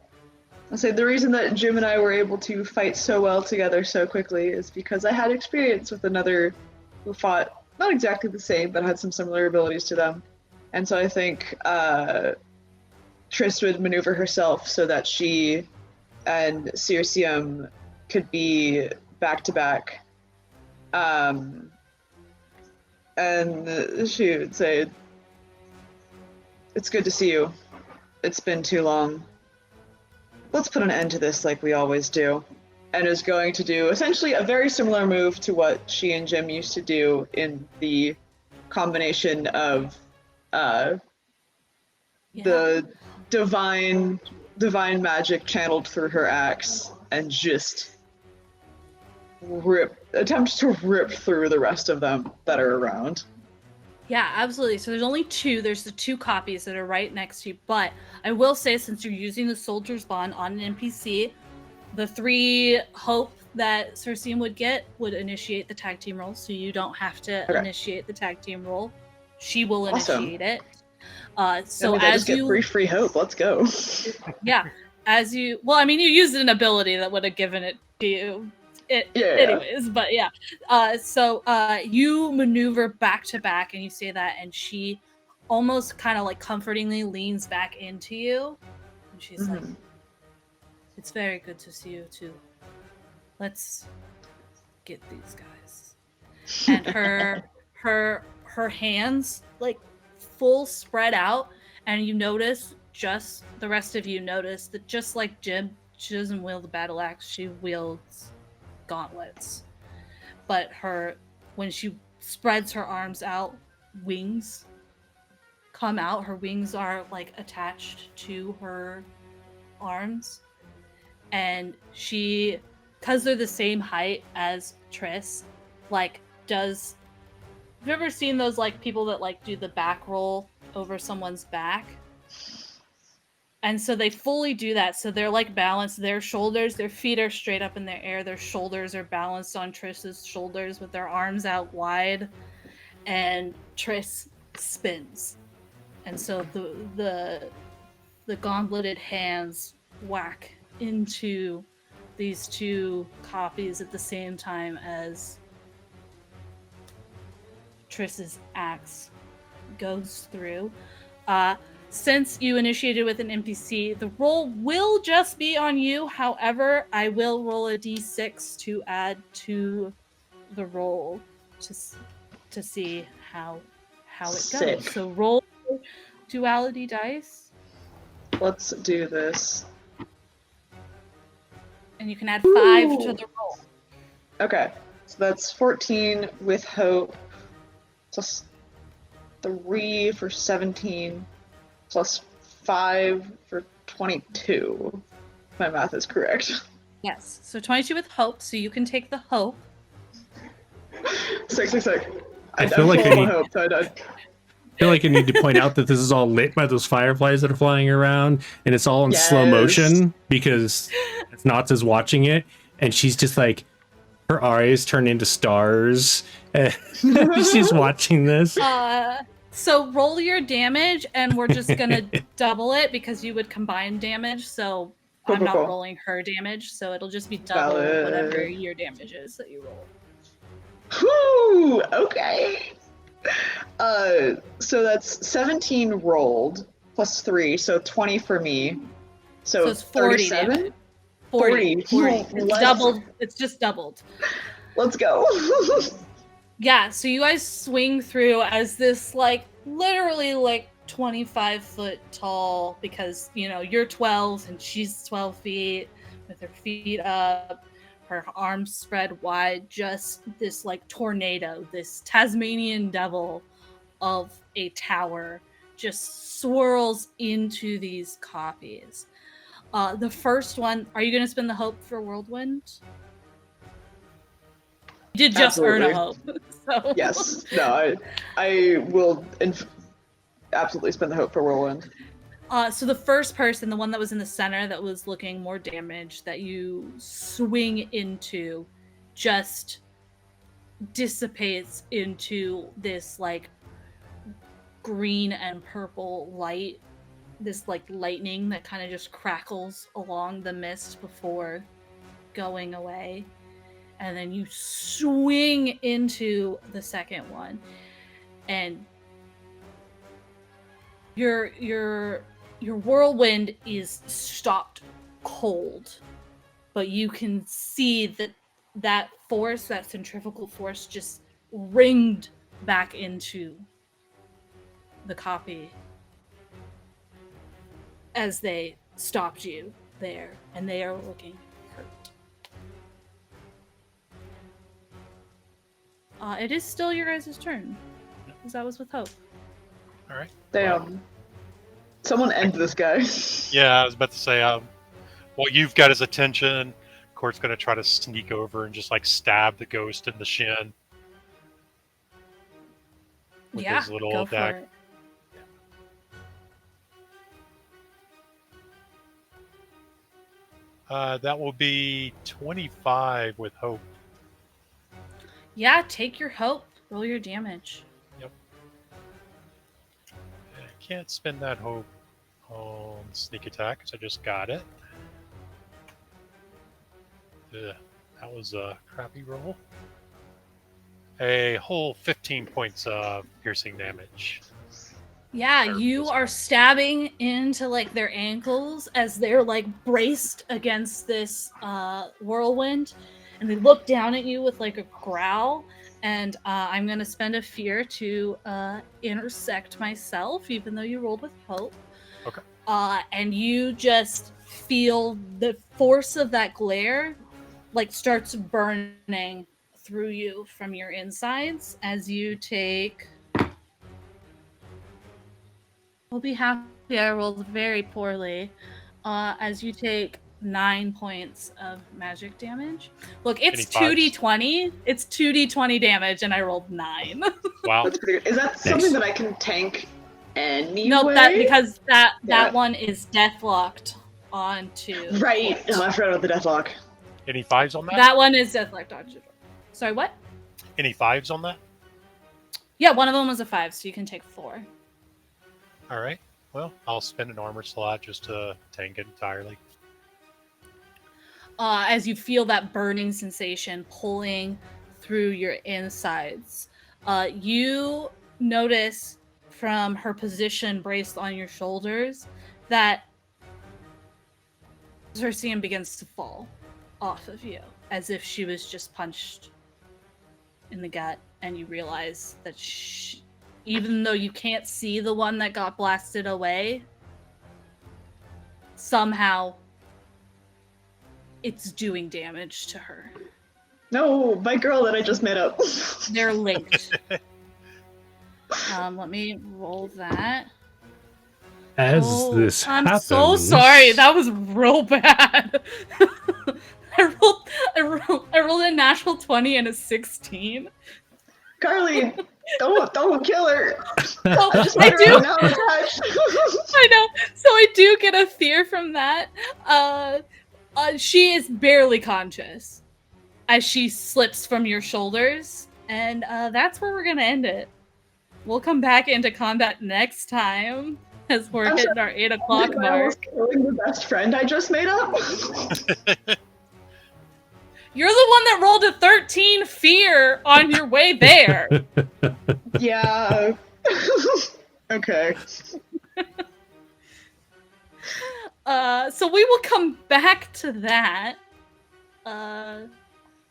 say the reason that Jim and I were able to fight so well together so quickly is because I had experience with another who fought not exactly the same, but had some similar abilities to them. And so I think Triss would maneuver herself so that she and Circeum could be back-to-back. And she would say, "It's good to see you. It's been too long. Let's put an end to this like we always do." And is going to do essentially a very similar move to what she and Jim used to do in the combination of the divine magic channeled through her axe and just attempt to rip through the rest of them that are around. Yeah, absolutely. So there's only two. There's the two copies that are right next to you. But I will say, since you're using the Soldier's Bond on an NPC, the 3 hope that Circeum would get would initiate the tag team roll. So you don't have to initiate the tag team roll. She will initiate it. So I just get 3 free hope. Let's go. Yeah. As you... Well, I mean, you used an ability that would have given it to you. Anyways, but yeah. So you maneuver back to back and you say that, and she almost kind of like comfortingly leans back into you. And she's like, "It's very good to see you too. Let's get these guys." And her hands like full spread out, and you notice, just the rest of you notice that just like Jim, she doesn't wield the battle axe, she wields gauntlets. But when she spreads her arms out, wings come out. Her wings are like attached to her arms, and she, because they're the same height as Triss, like does... Have you ever seen those like people that like do the back roll over someone's back? And so they fully do that. So they're like balanced. Their shoulders, their feet are straight up in the air. Their shoulders are balanced on Triss's shoulders with their arms out wide. And Triss spins. And so the gauntleted hands whack into these 2 copies at the same time as Triss's axe goes through. Since you initiated with an NPC, the roll will just be on you. However, I will roll a d6 to add to the roll to see how it Sick. goes. So roll duality dice. Let's do this. And you can add 5 to the roll. Okay, so that's 14 with hope, plus 3 for 17, plus 5 for 22. My math is correct. Yes, so 22 with hope, so you can take the hope. Sick. I feel like I need... hope, so I feel like I need to point out that this is all lit by those fireflies that are flying around, and it's all in slow motion because Natsa's watching it, and she's just like, her eyes turn into stars. She's watching this. So roll your damage, and we're just gonna double it because you would combine damage. So I'm not rolling her damage, so it'll just be double whatever your damage is that you roll. Whoo! Okay. So that's 17 rolled plus 3, so 20 for me. So it's 40 37? 40. It's doubled. It's just doubled. Let's go. Yeah, so you guys swing through as this, like, literally, like, 25 foot tall, because, you know, you're 12 and she's 12 feet with her feet up, her arms spread wide, just this, like, tornado, this Tasmanian devil of a tower just swirls into these copies. The first one, are you going to spend the hope for Whirlwind? You did just earn a hope. So. Yes. No, I will absolutely spend the hope for Whirlwind. So the first person, the one that was in the center that was looking more damaged, that you swing into, just dissipates into this like green and purple light, this like lightning that kind of just crackles along the mist before going away. And then you swing into the second one, and your whirlwind is stopped cold, but you can see that force, that centrifugal force, just ringed back into the copy as they stopped you there, and they are looking hurt. It is still your guys' turn, because that was with Hope. All right. Damn. Someone end this guy. Yeah, I was about to say, well, you've got his attention. Court's going to try to sneak over and just like stab the ghost in the shin. With Yeah, his little go for dagger. it. That will be 25 with Hope. Yeah, take your Hope. Roll your damage. Yep. I can't spend that Hope on sneak attack because I just got it. Ugh, that was a crappy roll. A whole 15 points of piercing damage. Yeah, you are stabbing into like their ankles as they're like braced against this whirlwind, and they look down at you with like a growl. And I'm gonna spend a fear to intersect myself, even though you rolled with Hope. Okay. And you just feel the force of that glare, like starts burning through you from your insides as you take. We'll be happy I rolled very poorly. As you take 9 points of magic damage. Look, it's Any 2d20. It's 2d20 damage, and I rolled 9. Wow. That's pretty good. Is that something that I can tank anyway? No, because that Yeah. one is deathlocked onto. Right. Oh, I forgot about the deathlock. Any fives on that? That one is deathlocked onto. Sorry, what? Any fives on that? Yeah, one of them was a 5, so you can take 4. All right. Well, I'll spend an armor slot just to tank it entirely. As you feel that burning sensation pulling through your insides. You notice from her position braced on your shoulders that Circean begins to fall off of you as if she was just punched in the gut, and you realize that even though you can't see the one that got blasted away, somehow it's doing damage to her. No, my girl that I just made up. They're linked. Let me roll that. As Oh, this I'm happens, so sorry. That was real bad. I rolled a natural 20 and a 16. Carly, don't kill her. Oh, I just I made her do. now attached. I know. So I do get a fear from that. She is barely conscious as she slips from your shoulders, and that's where we're gonna end it. We'll come back into combat next time as we're hitting our 8 o'clock Am I mark. almost killing the best friend I just made up? You're the one that rolled a 13 fear on your way there. Yeah. Okay. So we will come back to that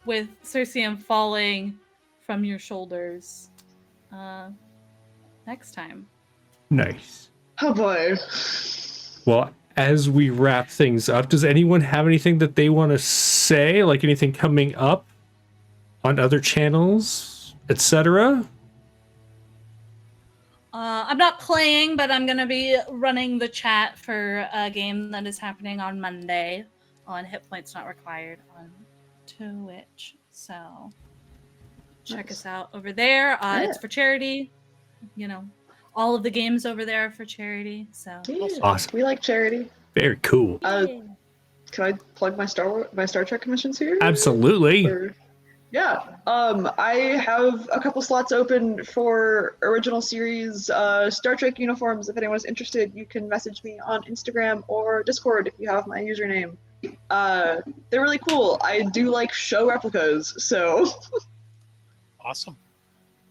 with Circean falling from your shoulders next time. Nice. Oh boy. Well, as we wrap things up, does anyone have anything that they want to say? Like anything coming up on other channels, etc.? I'm not playing, but I'm going to be running the chat for a game that is happening on Monday on Hit Points Not Required on Twitch. So check us out over there. It's for charity. You know, all of the games over there are for charity. So Yeah, Awesome. We like charity. Very cool. Yay. Can I plug my Star Trek commissions here? Absolutely. Or- yeah. I have a couple slots open for original series Star Trek uniforms. If anyone's interested, you can message me on Instagram or Discord if you have my username. They're really cool. I do like show replicas, so Awesome.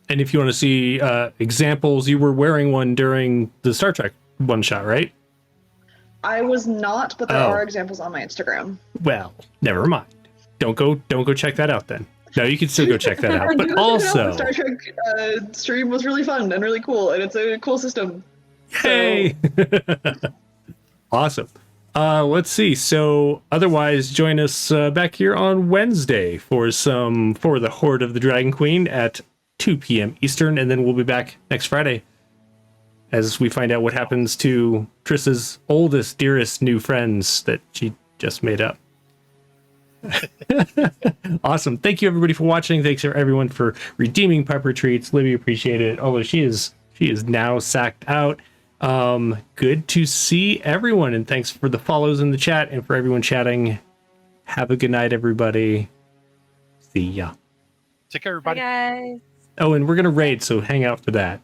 And if you want to see examples, you were wearing one during the Star Trek one shot, right? I was not, but there Oh. are examples on my Instagram. Well, never mind. Don't go check that out then. No, you can still go check that out. But The also, Star Trek stream was really fun and really cool, and it's a cool system. yay! Awesome. Let's see. So, otherwise, join us back here on Wednesday for the Horde of the Dragon Queen at 2 p.m. Eastern, and then we'll be back next Friday as we find out what happens to Triss's oldest, dearest new friends that she just made up. Awesome. Thank you everybody for watching. Thanks for everyone for redeeming Pepper Treats. Libby appreciated it. Although she is now sacked out. Good to see everyone, and thanks for the follows in the chat and for everyone chatting. Have a good night, everybody. See ya. Take care, Bye, everybody. guys. Oh, and we're gonna raid, so hang out for that.